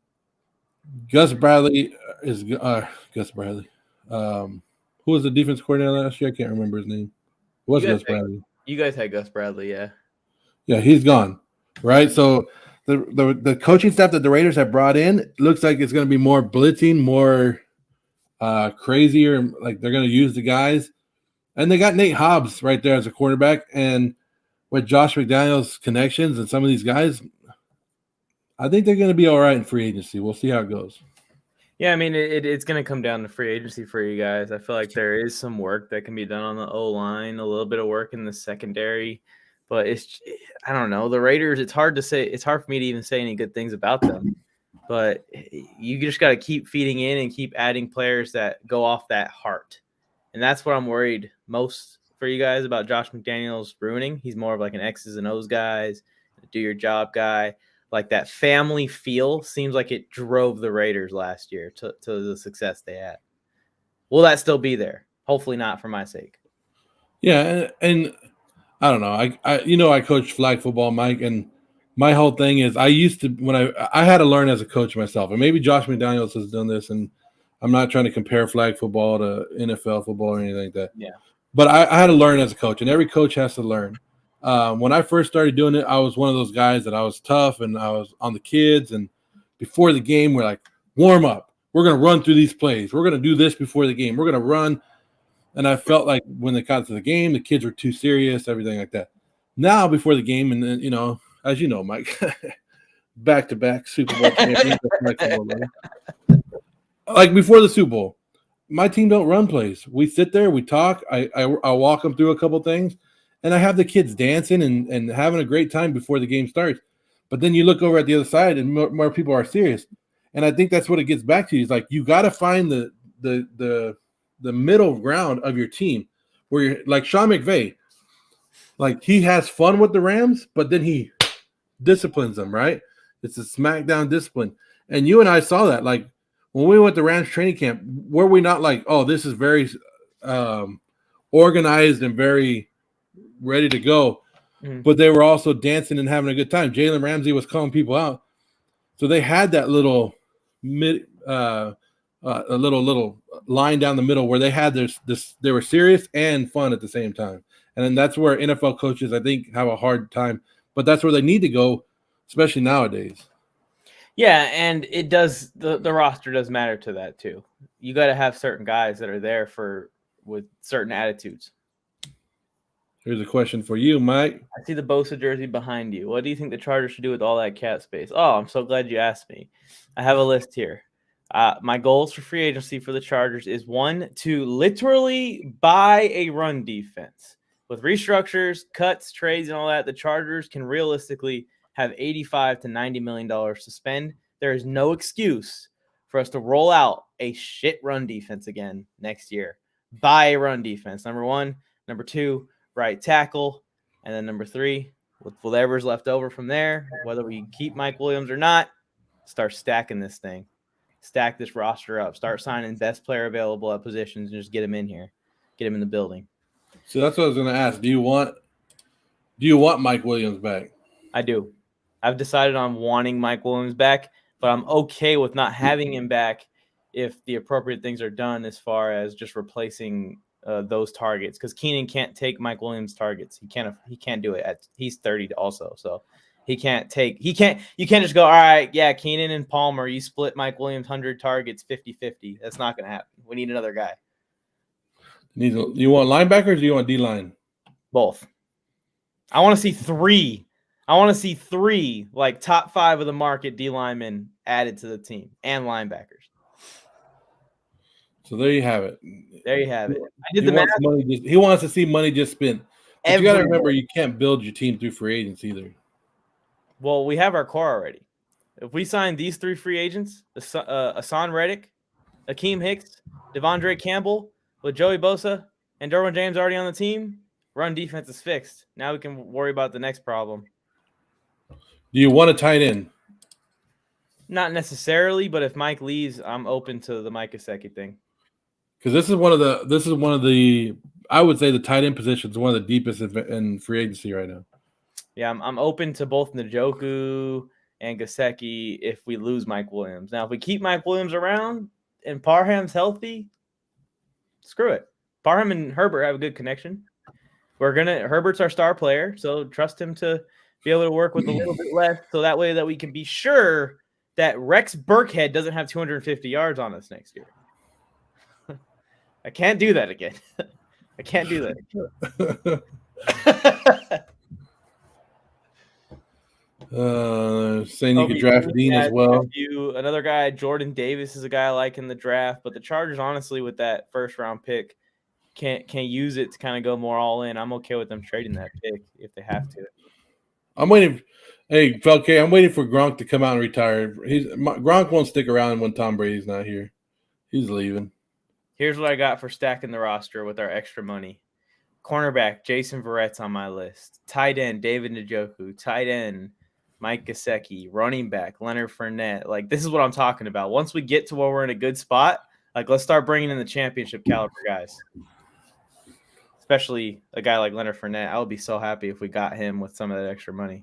Gus Bradley is Gus Bradley. Who was the defense coordinator last year? I can't remember his name. It was Gus Bradley.
You guys had Gus Bradley, yeah.
Yeah, he's gone, right? So the coaching staff that the Raiders have brought in looks like it's going to be more blitzing, more crazier. Like they're going to use the guys. And they got Nate Hobbs right there as a quarterback. And with Josh McDaniels' connections and some of these guys, I think they're going to be all right in free agency. We'll see how it goes.
Yeah, I mean, it's going to come down to free agency for you guys. I feel like there is some work that can be done on the O-line, a little bit of work in the secondary. But I don't know. The Raiders, it's hard to say. It's hard for me to even say any good things about them. But you just got to keep feeding in and keep adding players that go off that heart. And that's what I'm worried most for you guys about Josh McDaniels ruining. He's more of like an X's and O's guys, do your job guy. Like that family feel seems like it drove the Raiders last year to the success they had. Will that still be there? Hopefully not, for my sake.
Yeah, and I don't know. I coach flag football, Mike, and my whole thing is I used to when I had to learn as a coach myself, and maybe Josh McDaniels has done this, and I'm not trying to compare flag football to NFL football or anything like that.
Yeah.
But I had to learn as a coach, and every coach has to learn. When I first started doing it, I was one of those guys that I was tough and I was on the kids. And before the game, we're like, warm up. We're going to run through these plays. We're going to do this before the game. We're going to run. And I felt like when they got to the game, the kids were too serious, everything like that. Now, before the game, and then, as you know, Mike, back-to-back Super Bowl champions. Like before the Super Bowl, my team don't run plays. We sit there, we talk. I'll walk them through a couple things. And I have the kids dancing and having a great time before the game starts. But then you look over at the other side and more people are serious. And I think that's what it gets back to. Is like you got to find the middle ground of your team where you're like Sean McVay. Like he has fun with the Rams, but then he disciplines them, right? It's a smackdown discipline. And you and I saw that. Like when we went to Rams training camp, were we not like, oh, this is very organized and very ready to go, but they were also dancing and having a good time. Jalen Ramsey was calling people out, so they had that little a little line down the middle where they had this. They were serious and fun at the same time, and then that's where NFL coaches I think have a hard time, but that's where they need to go, especially nowadays.
Yeah, and it does. The roster does matter to that too. You got to have certain guys that are there with certain attitudes.
Here's a question for you, Mike.
I see the Bosa jersey behind you. What do you think the Chargers should do with all that cap space? Oh, I'm so glad you asked me. I have a list here. My goals for free agency for the Chargers is 1, to literally buy a run defense. With restructures, cuts, trades, and all that, the Chargers can realistically have $85 to $90 million to spend. There is no excuse for us to roll out a shit run defense again next year. Buy a run defense, number 1. Number 2, right tackle, and then number 3, with whatever's left over from there, whether we keep Mike Williams or not, start stacking this thing. Stack this roster up. Start signing best player available at positions and just get him in here. Get him in the building.
So that's what I was going to ask. Do you want Mike Williams back?
I do. I've decided on wanting Mike Williams back, but I'm okay with not having him back if the appropriate things are done as far as just replacing those targets, because Keenan can't take Mike Williams' targets. He can't do it. He's 30 also. So You can't just go, all right, yeah, Keenan and Palmer, you split Mike Williams 100 targets 50-50. That's not going to happen. We need another guy.
You want linebackers or you want D-line?
Both. I want to see three. Like top 5 of the market D linemen added to the team and linebackers.
So there you have it.
I did the math.
He wants to see money just spent. But you got to remember, you can't build your team through free agents either.
Well, we have our core already. If we sign these 3 free agents, Hassan Reddick, Akeem Hicks, Devondre Campbell, with Joey Bosa and Derwin James already on the team, run defense is fixed. Now we can worry about the next problem.
Do you want a tight end?
Not necessarily, but if Mike leaves, I'm open to the Mike Gesicki thing.
Because this is one of the I would say the tight end position is one of the deepest in free agency right now.
Yeah, I'm open to both Njoku and Gesicki if we lose Mike Williams. Now, if we keep Mike Williams around and Parham's healthy, screw it. Parham and Herbert have a good connection. Herbert's our star player, so trust him to be able to work with a little bit less, so that way that we can be sure that Rex Burkhead doesn't have 250 yards on us next year. I can't do that again. I can't do that.
Saying you could draft Dean as well.
Another guy, Jordan Davis, is a guy I like in the draft, but the Chargers, honestly, with that first round pick, can't use it to kind of go more all in. I'm okay with them trading that pick if they have to.
I'm waiting. Hey, Felke, I'm waiting for Gronk to come out and retire. Gronk won't stick around when Tom Brady's not here. He's leaving.
Here's what I got for stacking the roster with our extra money. Cornerback, Jason Verrett's on my list. Tight end, David Njoku. Tight end, Mike Gesicki. Running back, Leonard Fournette. Like, this is what I'm talking about. Once we get to where we're in a good spot, like, let's start bringing in the championship caliber guys. Especially a guy like Leonard Fournette. I would be so happy if we got him with some of that extra money.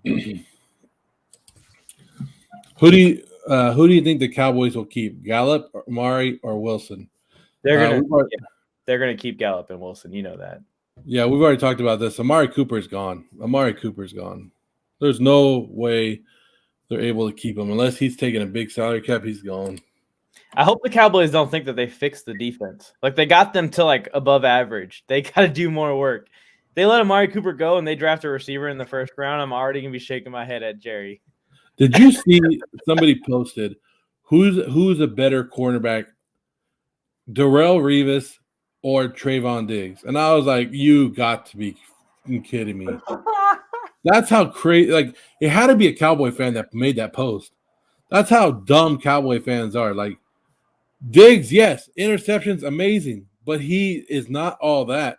Who do you think the Cowboys will keep? Gallup, Amari, or Wilson?
They're gonna keep Gallup and Wilson. You know that.
Yeah, we've already talked about this. Amari Cooper's gone. There's no way they're able to keep him unless he's taking a big salary cap. He's gone.
I hope the Cowboys don't think that they fixed the defense. Like, they got them to like above average. They got to do more work. They let Amari Cooper go and they draft a receiver in the first round. I'm already gonna be shaking my head at Jerry.
Did you see somebody posted who's a better cornerback, Darrelle Revis or Trayvon Diggs? And I was like, you got to be kidding me. That's how crazy. Like, it had to be a Cowboy fan that made that post. That's how dumb Cowboy fans are. Like, Diggs, yes, interceptions, amazing, but he is not all that.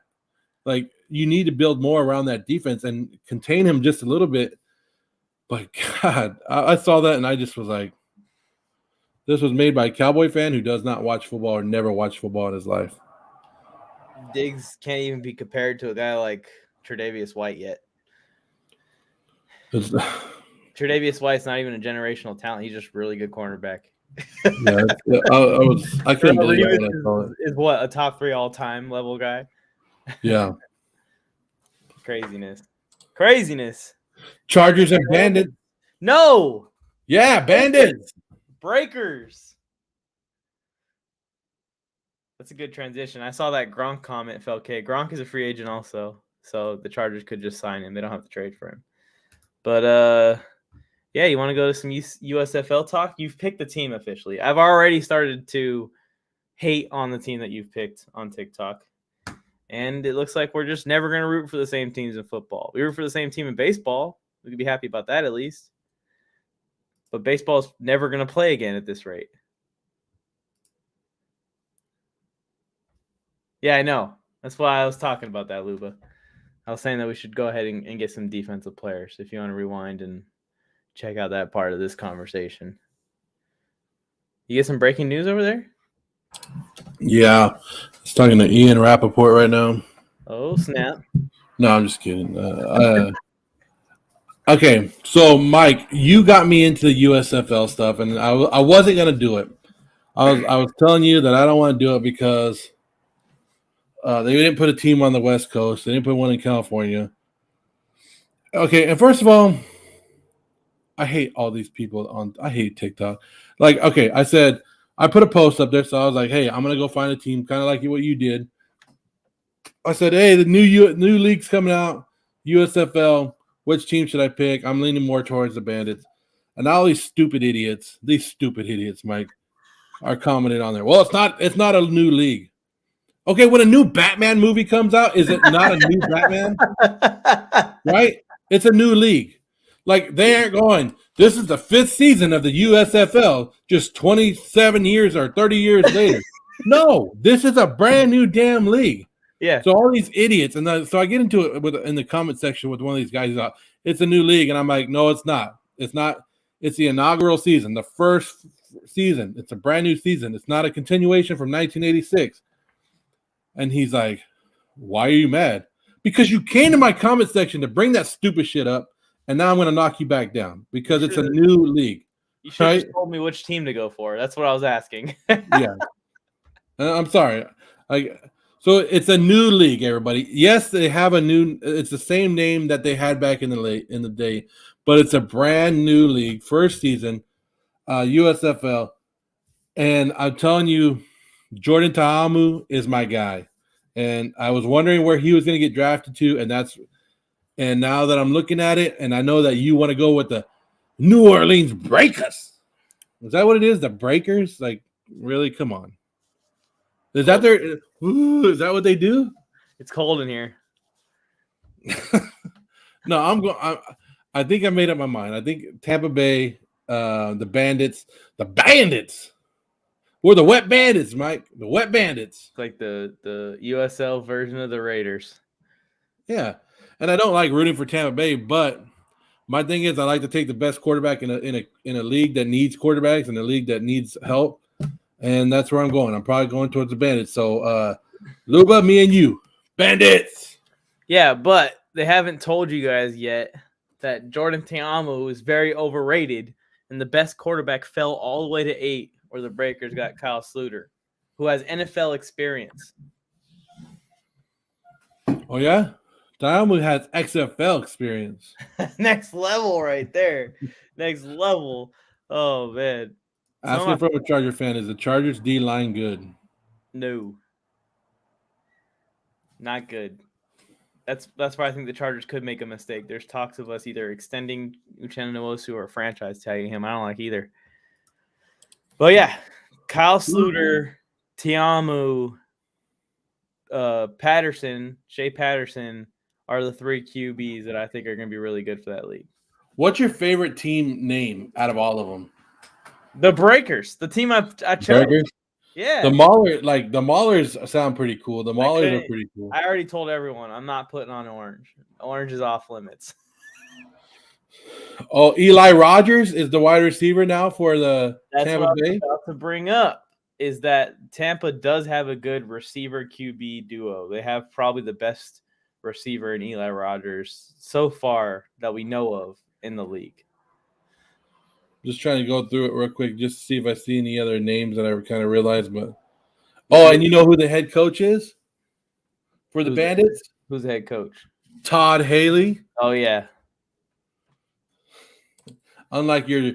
Like, you need to build more around that defense and contain him just a little bit. But, God, I saw that and I just was like, this was made by a Cowboy fan who does not watch football or never watched football in his life.
Diggs can't even be compared to a guy like Tre'Davious White yet. Tre'Davious White's not even a generational talent. He's just really good cornerback.
I couldn't believe it when I saw it.
Is what, a top 3 all-time level guy?
Yeah.
Craziness.
Chargers and Bandits.
No.
Yeah, Bandits.
Breakers. That's a good transition. I saw that Gronk comment, Felke. Gronk is a free agent also, so the Chargers could just sign him. They don't have to trade for him. But, yeah, you want to go to some USFL talk? You've picked the team officially. I've already started to hate on the team that you've picked on TikTok. And it looks like we're just never going to root for the same teams in football. We root for the same team in baseball. We could be happy about that at least. But baseball is never going to play again at this rate. Yeah, I know. That's why I was talking about that, Luba. I was saying that we should go ahead and get some defensive players if you want to rewind and check out that part of this conversation. You get some breaking news over there?
Yeah. I was talking to Ian Rappaport right now.
Oh, snap.
No, I'm just kidding. Okay, so Mike, you got me into the USFL stuff, and I wasn't going to do it. I was telling you that I don't want to do it because they didn't put a team on the West Coast. They didn't put one in California. Okay, and first of all, I hate all these people I hate TikTok. Like, okay, I put a post up there, so I was like, hey, I'm gonna go find a team, kind of like what you did. I said, hey, the new league's coming out, USFL. Which team should I pick? I'm leaning more towards the Bandits. And all these stupid idiots, Mike, are commenting on there. Well, it's not a new league. Okay, when a new Batman movie comes out, is it not a new Batman? Right? It's a new league. Like, they aren't going, this is the 5th season of the USFL, just 27 years or 30 years later. No, this is a brand new damn league.
Yeah.
So all these idiots, and so I get into it in the comment section with one of these guys. He's like, it's a new league, and I'm like, no, it's not. It's not. It's the inaugural season, the first season. It's a brand new season. It's not a continuation from 1986. And he's like, why are you mad? Because you came to my comment section to bring that stupid shit up, and now I'm going to knock you back down because it's a new league.
You should have told me which team to go for. That's what I was asking.
Yeah. I'm sorry. So it's a new league, everybody. Yes, they have it's the same name that they had back in the day, but it's a brand new league, first season, USFL. And I'm telling you, Jordan Ta'amu is my guy. And I was wondering where he was going to get drafted to, and now that I'm looking at it, and I know that you want to go with the New Orleans Breakers. Is that what it is? The Breakers? Like, really? Come on. Is that is that what they do?
It's cold in here.
No, I think I made up my mind. I think Tampa Bay, the Bandits. We're the Wet Bandits, Mike. The Wet Bandits.
It's like the USL version of the Raiders.
Yeah. And I don't like rooting for Tampa Bay, but my thing is I like to take the best quarterback in a league that needs quarterbacks and a league that needs help. And that's where I'm going. I'm probably going towards the Bandits. So, Luba, me and you, Bandits.
Yeah, but they haven't told you guys yet that Jordan Ta'amu is very overrated, and the best quarterback fell all the way to 8, where the Breakers got Kyle Sluter, who has NFL experience.
Oh, yeah? Ta'amu has XFL experience.
Next level right there. Next level. Oh, man.
Asking from a Charger fan, is the Chargers D-line good?
No. Not good. That's why I think the Chargers could make a mistake. There's talks of us either extending Uchenna Nwosu or franchise tagging him. I don't like either. But yeah, Kyle Sluter, Ta'amu, Shea Patterson are the 3 QBs that I think are going to be really good for that league.
What's your favorite team name out of all of them?
The Breakers, the team I chose.
Breakers?
Yeah.
The Maulers sound pretty cool. The Maulers are pretty cool.
I already told everyone I'm not putting on orange. Orange is off limits.
Oh, Eli Rodgers is the wide receiver now for the Tampa Bay.
That's what I was about to bring up is that Tampa does have a good receiver QB duo. They have probably the best receiver in Eli Rodgers so far that we know of in the league.
Just trying to go through it real quick just to see if I see any other names that I kind of realized. But and you know who the head coach is for the Bandits?
Who's the head coach?
Todd Haley.
Oh, yeah.
Unlike your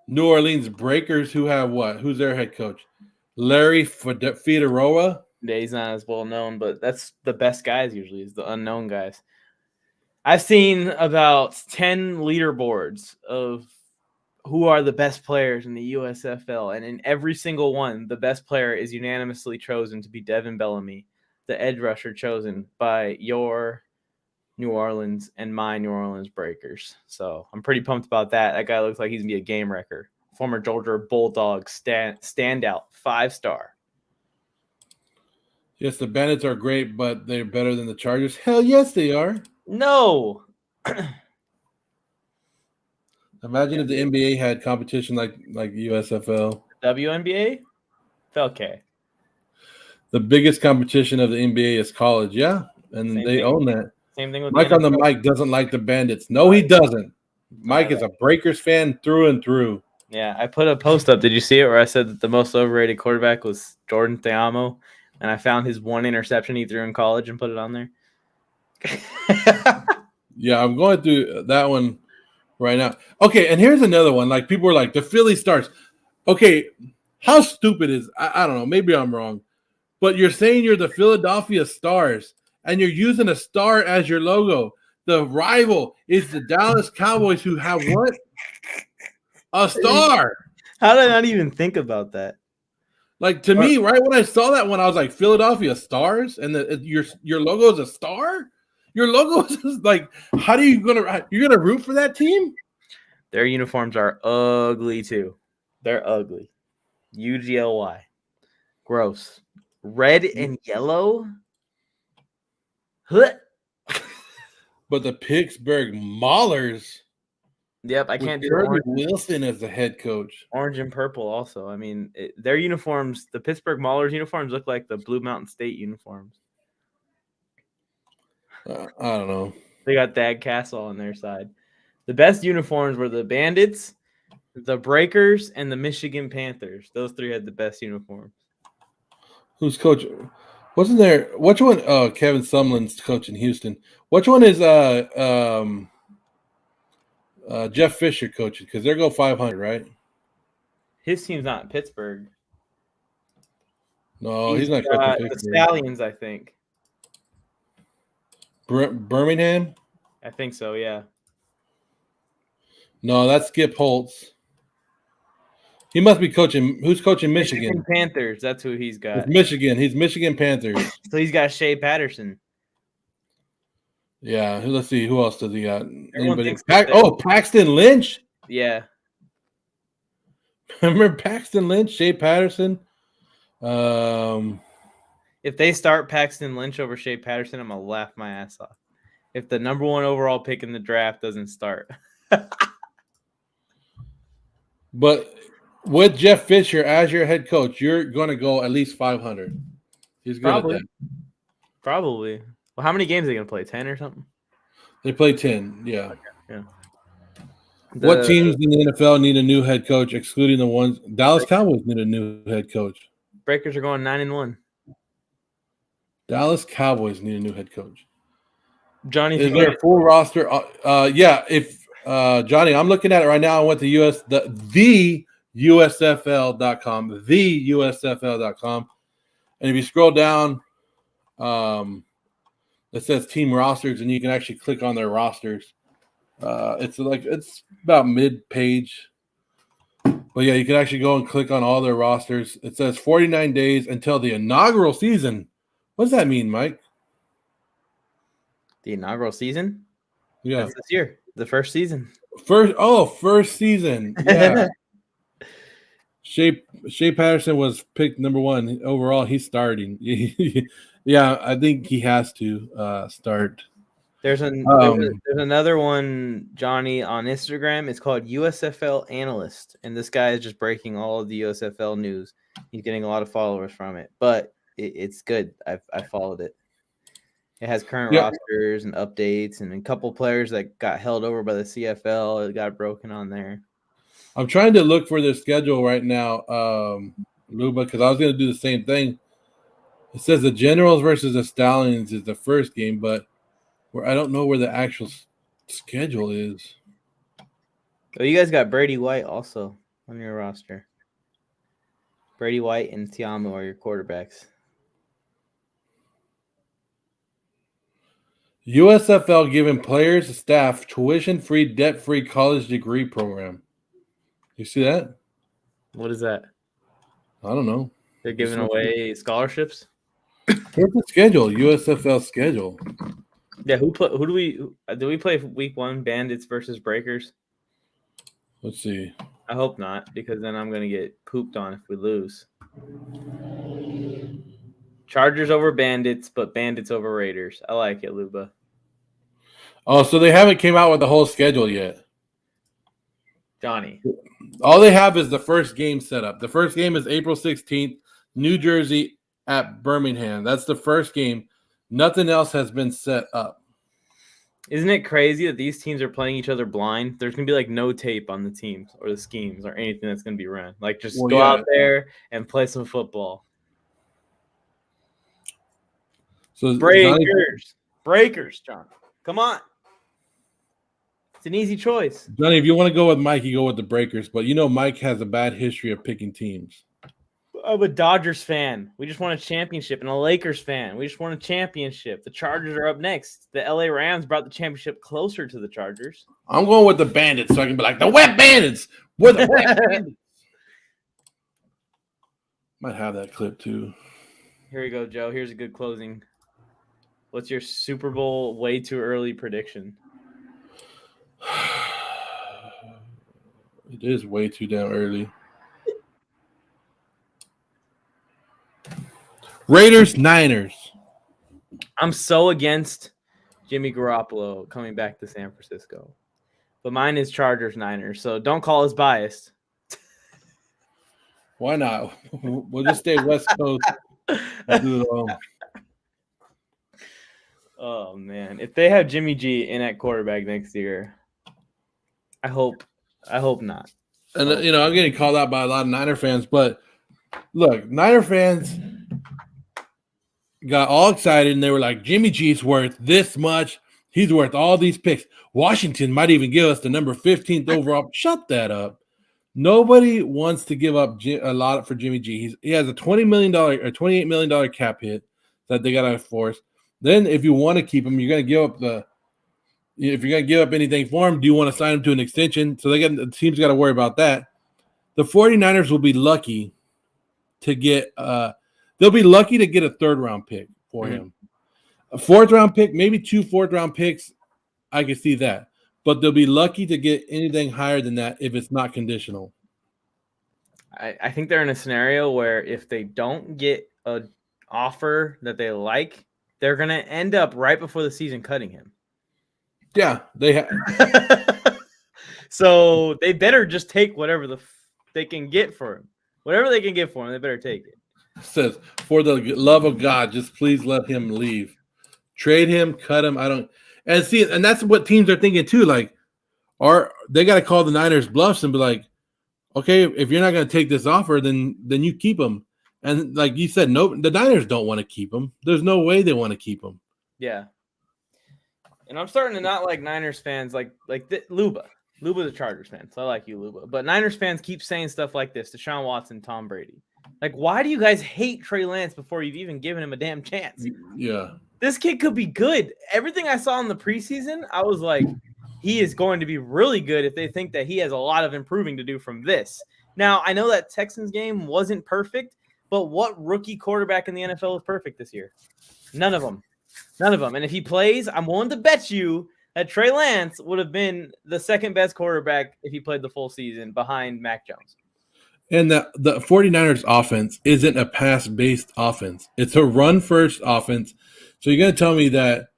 New Orleans Breakers, who have what? Who's their head coach? Larry Figueroa.
Yeah, he's not as well known, but that's the best guys usually, is the unknown guys. I've seen about 10 leaderboards of who are the best players in the USFL, and in every single one, the best player is unanimously chosen to be Devin Bellamy, the edge rusher chosen by your New Orleans and my New Orleans Breakers. So I'm pretty pumped about that. That guy looks like he's going to be a game wrecker. Former Georgia Bulldog standout, 5-star.
Yes, the Bandits are great, but they're better than the Chargers. Hell yes, they are.
No.
Imagine if the NBA had competition like USFL.
WNBA? Okay.
The biggest competition of the NBA is college, yeah, and they own that.
Same thing with
Mike on the mic doesn't like the Bandits. No, he doesn't. Mike is a Breakers fan through and through.
Yeah, I put a post up. Did you see it where I said that the most overrated quarterback was Jordan Ta'amu, and I found his one interception he threw in college and put it on there?
Yeah, I'm going through that one right now. Okay, and here's another one. Like people were like, the Philly Stars. Okay, how stupid is I don't know, maybe I'm wrong. But you're saying you're the Philadelphia Stars and you're using a star as your logo. The rival is the Dallas Cowboys, who have what? A star.
How did I not even think about that?
Like to me, right when I saw that one, I was like, Philadelphia Stars, and your logo is a star. Your logo is like, you're gonna root for that team?
Their uniforms are ugly too. They're ugly. UGLY. Gross. Red and yellow. Huh.
But the Pittsburgh Maulers.
Yep, I can't do
Kirby Wilson as the head coach.
Orange and purple also. I mean, their uniforms, the Pittsburgh Maulers uniforms look like the Blue Mountain State uniforms.
I don't know.
They got Thad Castle on their side. The best uniforms were the Bandits, the Breakers, and the Michigan Panthers. Those three had the best uniforms.
Who's coaching? Wasn't there? Which one? Oh, Kevin Sumlin's coaching Houston. Which one is Jeff Fisher coaching? Because they're go 500, right?
His team's not in Pittsburgh.
No, he's not coaching Pittsburgh.
The Stallions, I think.
Birmingham?
I think so, yeah.
No, that's Skip Holtz. He must be coaching. Who's coaching Michigan?
Panthers. That's who he's got.
It's Michigan. He's Michigan Panthers.
So he's got Shea Patterson.
Yeah. Let's see. Who else does he got? Paxton Lynch.
Yeah.
Remember Paxton Lynch, Shea Patterson?
If they start Paxton Lynch over Shea Patterson, I'm going to laugh my ass off. If the number one overall pick in the draft doesn't start.
But with Jeff Fisher as your head coach, you're going to go at least 500. He's good at that.
Probably. Well, how many games are they going to play? 10 or something?
They play 10, yeah.
Okay. Yeah.
What teams in the NFL need a new head coach, excluding the ones Dallas Cowboys need a new head coach?
Breakers are going 9-1.
Dallas Cowboys need a new head coach.
Johnny,
is there a full roster? Yeah. If Johnny, I'm looking at it right now. I went to the USFL.com, the USFL.com, and if you scroll down, it says team rosters, and you can actually click on their rosters. It's about mid-page. But yeah, you can actually go and click on all their rosters. It says 49 days until the inaugural season. What does that mean, Mike?
The inaugural season?
Yeah.
That's this year. The first season.
First season. Yeah. Shea Patterson was picked number 1 overall. He's starting. Yeah, I think he has to start.
There's another one, Johnny, on Instagram. It's called USFL Analyst, and this guy is just breaking all of the USFL news. He's getting a lot of followers from it, but it's good. I followed it. It has current rosters and updates, and a couple players that got held over by the CFL. It got broken on there.
I'm trying to look for their schedule right now, Luba, because I was going to do the same thing. It says the Generals versus the Stallions is the first game, but I don't know where the actual schedule is.
Oh, you guys got Brady White also on your roster. Brady White and Tiamu are your quarterbacks.
USFL giving players and staff tuition-free, debt-free college degree program. You see that?
What is that?
I don't know.
They're giving away scholarships?
Where's the schedule? USFL schedule.
Yeah, do we play week 1 Bandits versus Breakers?
Let's see.
I hope not, because then I'm going to get pooped on if we lose. Chargers over Bandits, but Bandits over Raiders. I like it, Luba.
Oh, so they haven't came out with the whole schedule yet.
Johnny.
All they have is the first game set up. The first game is April 16th, New Jersey at Birmingham. That's the first game. Nothing else has been set up.
Isn't it crazy that these teams are playing each other blind? There's going to be like no tape on the teams or the schemes or anything that's going to be run. Like just go out there and play some football. So Breakers, John. Come on. It's an easy choice.
Johnny, if you want to go with Mike, you go with the Breakers. But Mike has a bad history of picking teams.
I'm a Dodgers fan. We just won a championship. And a Lakers fan. We just won a championship. The Chargers are up next. The LA Rams brought the championship closer to the Chargers.
I'm going with the Bandits so I can be like, the Wet Bandits. We're the Wet Bandits. Might have that clip too.
Here we go, Joe. Here's a good closing. What's your Super Bowl way too early prediction?
It is way too damn early. Raiders, Niners.
I'm so against Jimmy Garoppolo coming back to San Francisco. But mine is Chargers, Niners. So don't call us biased.
Why not? We'll just stay West Coast. Do it all.
Oh, man. If they have Jimmy G in at quarterback next year, I hope not.
And, I'm getting called out by a lot of Niner fans. But, look, Niner fans got all excited, and they were like, Jimmy G's worth this much. He's worth all these picks. Washington might even give us the number 15th overall. Shut that up. Nobody wants to give up a lot for Jimmy G. He has a $20 million or $28 million cap hit that they got to enforce. Then if you want to keep him, you're going to give up if you're going to give up anything for him, do you want to sign him to an extension? So the team's got to worry about that. The 49ers will be lucky to get they'll be lucky to get a third-round pick for him. A fourth-round pick, maybe 2 fourth-round picks, I can see that. But they'll be lucky to get anything higher than that if it's not conditional.
I think they're in a scenario where if they don't get an offer that they like, they're going to end up right before the season cutting him.
Yeah, they have.
So they better just take whatever they can get for him. Whatever they can get for him, they better take it.
It says, for the love of God, just please let him leave. Trade him, cut him. And that's what teams are thinking too. Like, they got to call the Niners bluffs and be like, okay, if you're not going to take this offer, then you keep him. And like you said, no, the Niners don't want to keep him. There's no way they want to keep him.
Yeah. And I'm starting to not like Niners fans like Luba. Luba's a Chargers fan, so I like you, Luba. But Niners fans keep saying stuff like this to Deshaun Watson, Tom Brady. Like, why do you guys hate Trey Lance before you've even given him a damn chance?
Yeah.
This kid could be good. Everything I saw in the preseason, I was like, he is going to be really good if they think that he has a lot of improving to do from this. Now, I know that Texans game wasn't perfect, but what rookie quarterback in the NFL is perfect this year? None of them. None of them. And if he plays, I'm willing to bet you that Trey Lance would have been the second best quarterback if he played the full season behind Mac Jones.
And the 49ers offense isn't a pass-based offense. It's a run-first offense. So you're going to tell me that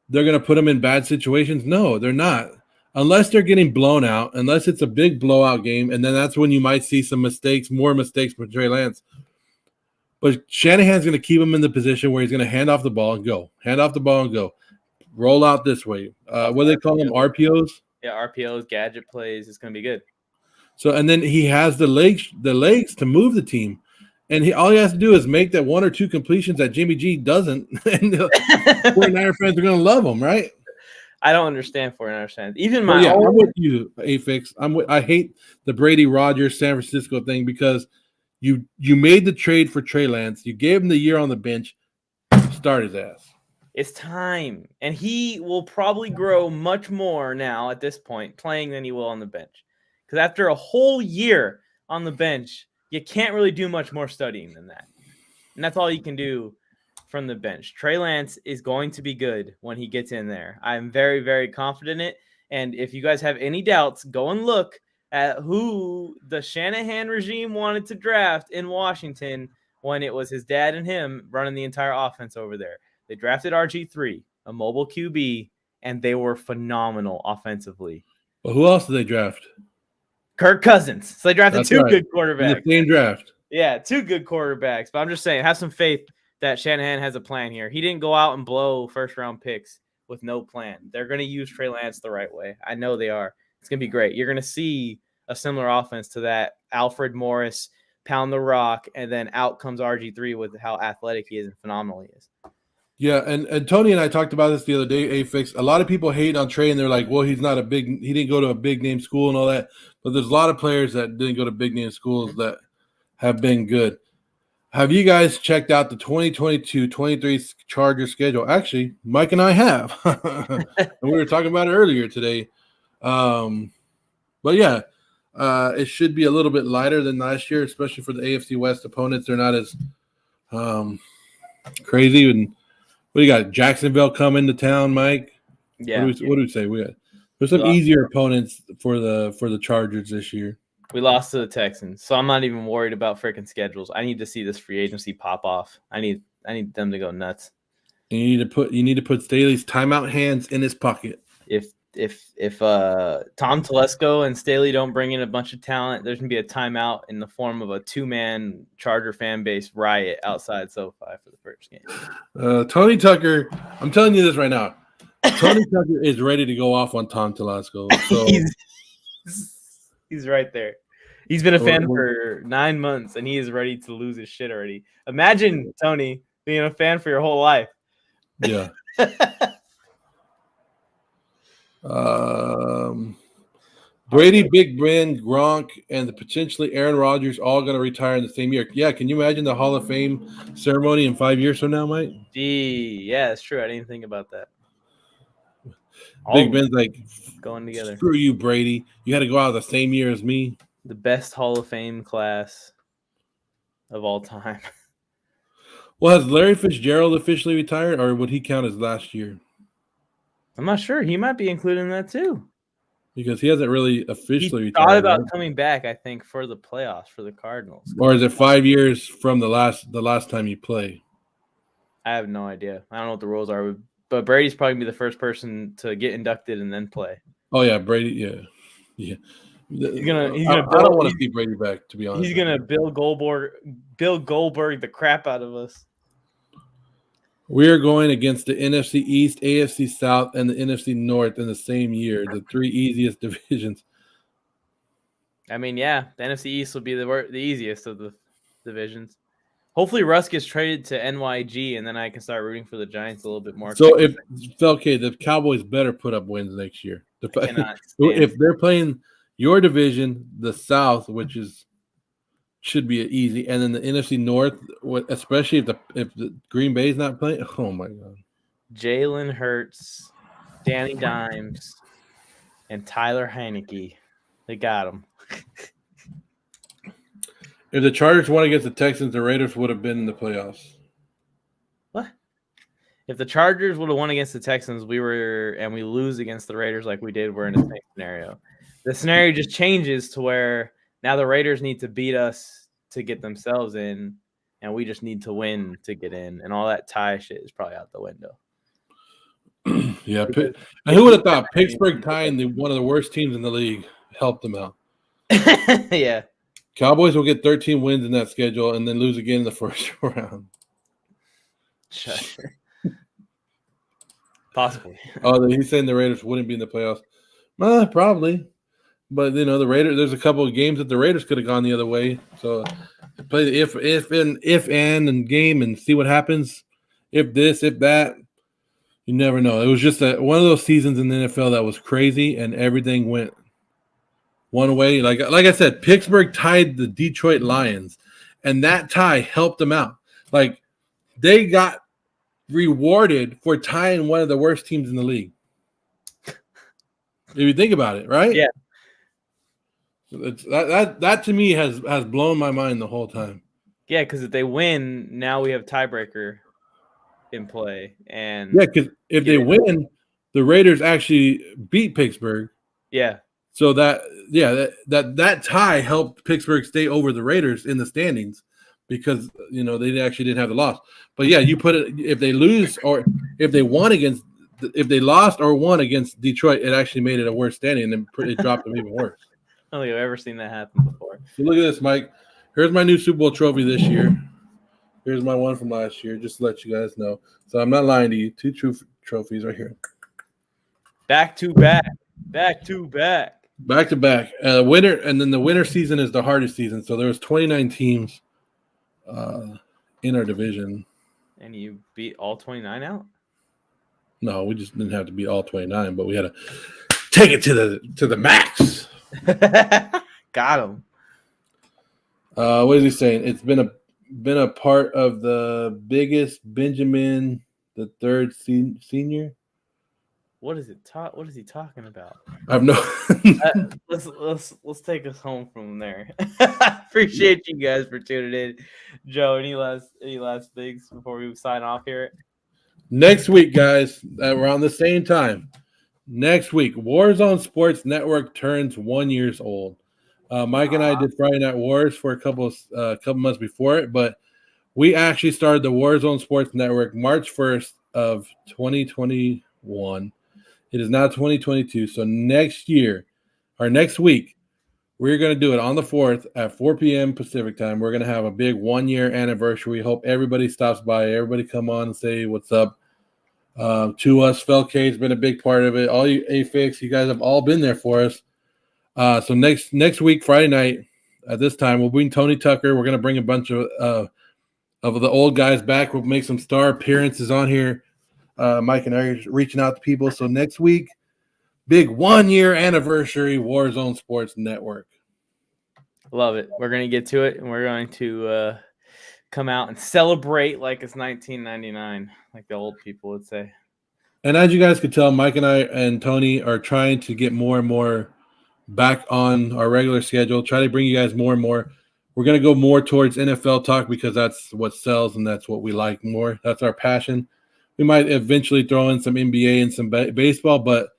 they're going to put them in bad situations? No, they're not. Unless they're getting blown out, unless it's a big blowout game, and then that's when you might see some mistakes, more mistakes from Trey Lance. But Shanahan's going to keep him in the position where he's going to hand off the ball and go. Hand off the ball and go. Roll out this way. What do they call them? RPOs?
Yeah, RPOs, gadget plays. It's going to be good.
So, and then he has the legs to move the team. And all he has to do is make that 1 or 2 completions that Jimmy G doesn't. And the 49er fans are going to love him, right?
I don't understand 49er fans. Even
I'm with you, Afix. I hate the Brady Rodgers San Francisco thing because you made the trade for Trey Lance. You gave him the year on the bench. Start his ass.
It's time. And he will probably grow much more now at this point playing than he will on the bench. Because after a whole year on the bench, you can't really do much more studying than that. And that's all you can do from the bench. Trey Lance is going to be good when he gets in there. I'm very, very confident in it. And if you guys have any doubts, go and look at who the Shanahan regime wanted to draft in Washington when it was his dad and him running the entire offense over there. They drafted RG3, a mobile QB, and they were phenomenal offensively.
Well, who else did they draft?
Kirk Cousins. So they drafted two good quarterbacks.
In the same draft.
Yeah, 2 good quarterbacks. But I'm just saying, have some faith that Shanahan has a plan here. He didn't go out and blow first-round picks with no plan. They're going to use Trey Lance the right way. I know they are. It's going to be great. You're going to see a similar offense to that. Alfred Morris, pound the rock, and then out comes RG3 with how athletic he is and phenomenal he is.
Yeah, and Tony and I talked about this the other day, A-Fix. A lot of people hate on Trey, and they're like, well, he didn't go to a big-name school and all that. But there's a lot of players that didn't go to big-name schools that have been good. Have you guys checked out the 2022-23 Chargers schedule? Actually, Mike and I have. And we were talking about it earlier today. But yeah, it should be a little bit lighter than last year, especially for the AFC West opponents. They're not as crazy. And what do you got? Jacksonville coming to town, Mike?
Yeah.
What do we say? There's some easier opponents for the Chargers this year.
We lost to the Texans, so I'm not even worried about freaking schedules. I need to see this free agency pop off. I need them to go nuts.
You need to put Staley's timeout hands in his pocket.
If Tom Telesco and Staley don't bring in a bunch of talent, there's gonna be a timeout in the form of a 2-man Charger fan base riot outside SoFi for the first game.
Tony Tucker, I'm telling you this right now. Tony Tucker is ready to go off on Tom Telesco. So
he's right there. He's been a fan for 9 months, and he is ready to lose his shit already. Imagine, Tony, being a fan for your whole life.
Yeah. Brady, Big Ben, Gronk, and potentially Aaron Rodgers all going to retire in the same year. Yeah, can you imagine the Hall of Fame ceremony in 5 years from now, Mike?
Gee, yeah, that's true. I didn't think about that.
Big Ben's like,
going together.
Screw you, Brady. You had to go out the same year as me.
The best Hall of Fame class of all time.
Well, has Larry Fitzgerald officially retired, or would he count as last year?
I'm not sure. He might be included in that too.
Because he hasn't really officially
he
retired.
Thought about coming back, I think, for the playoffs for the Cardinals.
Or is it 5 years from the last time you play?
I have no idea. I don't know what the rules are, but Brady's probably gonna be the first person to get inducted and then play.
Oh yeah, Brady. Yeah.
He's gonna.
I don't want to see Brady back, to be honest.
He's gonna Bill Goldberg the crap out of us.
We are going against the NFC East, AFC South, and the NFC North in the same year, the 3 easiest divisions.
I mean, yeah, the NFC East will be the easiest of the divisions. Hopefully, Russ gets traded to NYG, and then I can start rooting for the Giants a little bit more.
So, the Cowboys better put up wins next year. If they're playing your division, the South, which should be easy, and then the NFC North, especially if the Green Bay is not playing. Oh my God!
Jalen Hurts, Danny Dimes, and Tyler Heineke, they got him.
If the Chargers won against the Texans, the Raiders would have been in the playoffs.
What? If the Chargers would have won against the Texans, we lose against the Raiders like we did, we're in the same scenario. The scenario just changes to where now the Raiders need to beat us to get themselves in, and we just need to win to get in, and all that tie shit is probably out the window.
Yeah, and who would have thought Pittsburgh tying one of the worst teams in the league helped them out?
Yeah.
Cowboys will get 13 wins in that schedule and then lose again in the first round.
Possibly.
Oh, he's saying the Raiders wouldn't be in the playoffs. Probably. But, the Raiders, there's a couple of games that the Raiders could have gone the other way. So play the if and game and see what happens. If this, if that. You never know. It was just one of those seasons in the NFL that was crazy and everything went one way. Like I said, Pittsburgh tied the Detroit Lions, and that tie helped them out. Like, they got rewarded for tying one of the worst teams in the league. If you think about it, right?
Yeah.
That to me has blown my mind the whole time.
Yeah, because if they win, now we have tiebreaker in play. And
yeah, because if they win, the Raiders actually beat Pittsburgh.
Yeah.
So that tie helped Pittsburgh stay over the Raiders in the standings because they actually didn't have the loss. But yeah, you put it if they lose or if they lost or won against Detroit, it actually made it a worse standing and it dropped them even worse.
I don't think I've ever seen that happen before.
So look at this, Mike. Here's my new Super Bowl trophy this year. Here's my one from last year, just to let you guys know. So I'm not lying to you. 2 trophies right here.
Back to back. Back to back.
Back to back. Winter, and then the winter season is the hardest season. So there was 29 teams in our division.
And you beat all 29 out?
No, we just didn't have to beat all 29, but we had to take it to the max.
Got him.
What is he saying? It's been a part of the biggest Benjamin the third senior.
What is he talking about?
I've no.
Let's take us home from there. Appreciate you guys for tuning in. Joe, any last things before we sign off here?
Next week, guys, around the same time. Next week, Warzone Sports Network turns 1 year old. Mike and I did Friday Night Wars for a couple months before it, but we actually started the Warzone Sports Network March 1st of 2021. It is now 2022. So next week, we're going to do it on the 4th at 4 p.m. Pacific time. We're going to have a big 1 year anniversary. Hope everybody stops by. Everybody come on and say what's up. To us, Felcade's been a big part of it. All you AFIX, you guys have all been there for us. So next week, Friday night, at this time, we'll bring Tony Tucker. We're going to bring a bunch of the old guys back. We'll make some star appearances on here. Mike and I are reaching out to people. So next week, big 1 year anniversary Warzone Sports Network.
Love it. We're going to get to it, and we're going to come out and celebrate like it's 1999, like the old people would say.
And as you guys can tell, Mike and I and Tony are trying to get more and more back on our regular schedule, try to bring you guys more and more. We're going to go more towards NFL talk because that's what sells and that's what we like more. That's our passion. We might eventually throw in some NBA and some baseball, but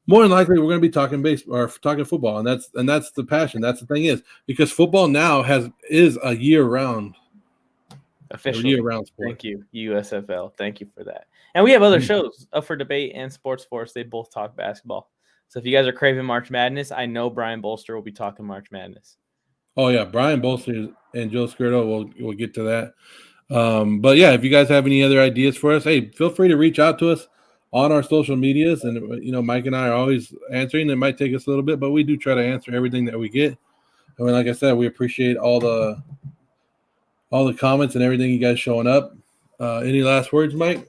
more than likely we're going to be talking baseball or talking football, and that's the passion. That's the thing is because football now is a year-round.
Officially.
Year-round sport.
Thank you, USFL. Thank you for that. And we have other shows up for debate and Sports Force. They both talk basketball. So if you guys are craving March Madness, I know Brian Bolster will be talking March Madness.
Oh, yeah. Brian Bolster and Joe Skirto, we'll get to that. But, yeah, if you guys have any other ideas for us, hey, feel free to reach out to us on our social medias. And, Mike and I are always answering. It might take us a little bit, but we do try to answer everything that we get. I mean, like I said, we appreciate all the comments and everything you guys showing up. Any last words, Mike?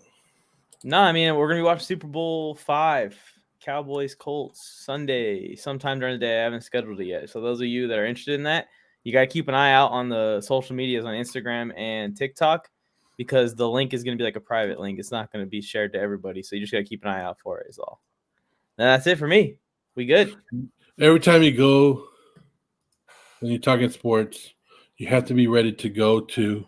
No, I mean, we're going to be watching Super Bowl 5, Cowboys, Colts, Sunday, sometime during the day. I haven't scheduled it yet. So those of you that are interested in that, you got to keep an eye out on the social medias on Instagram and TikTok because the link is going to be like a private link. It's not going to be shared to everybody. So you just got to keep an eye out for it is all. And that's it for me. We good?
Every time you go, when you're talking sports, you have to be ready to go to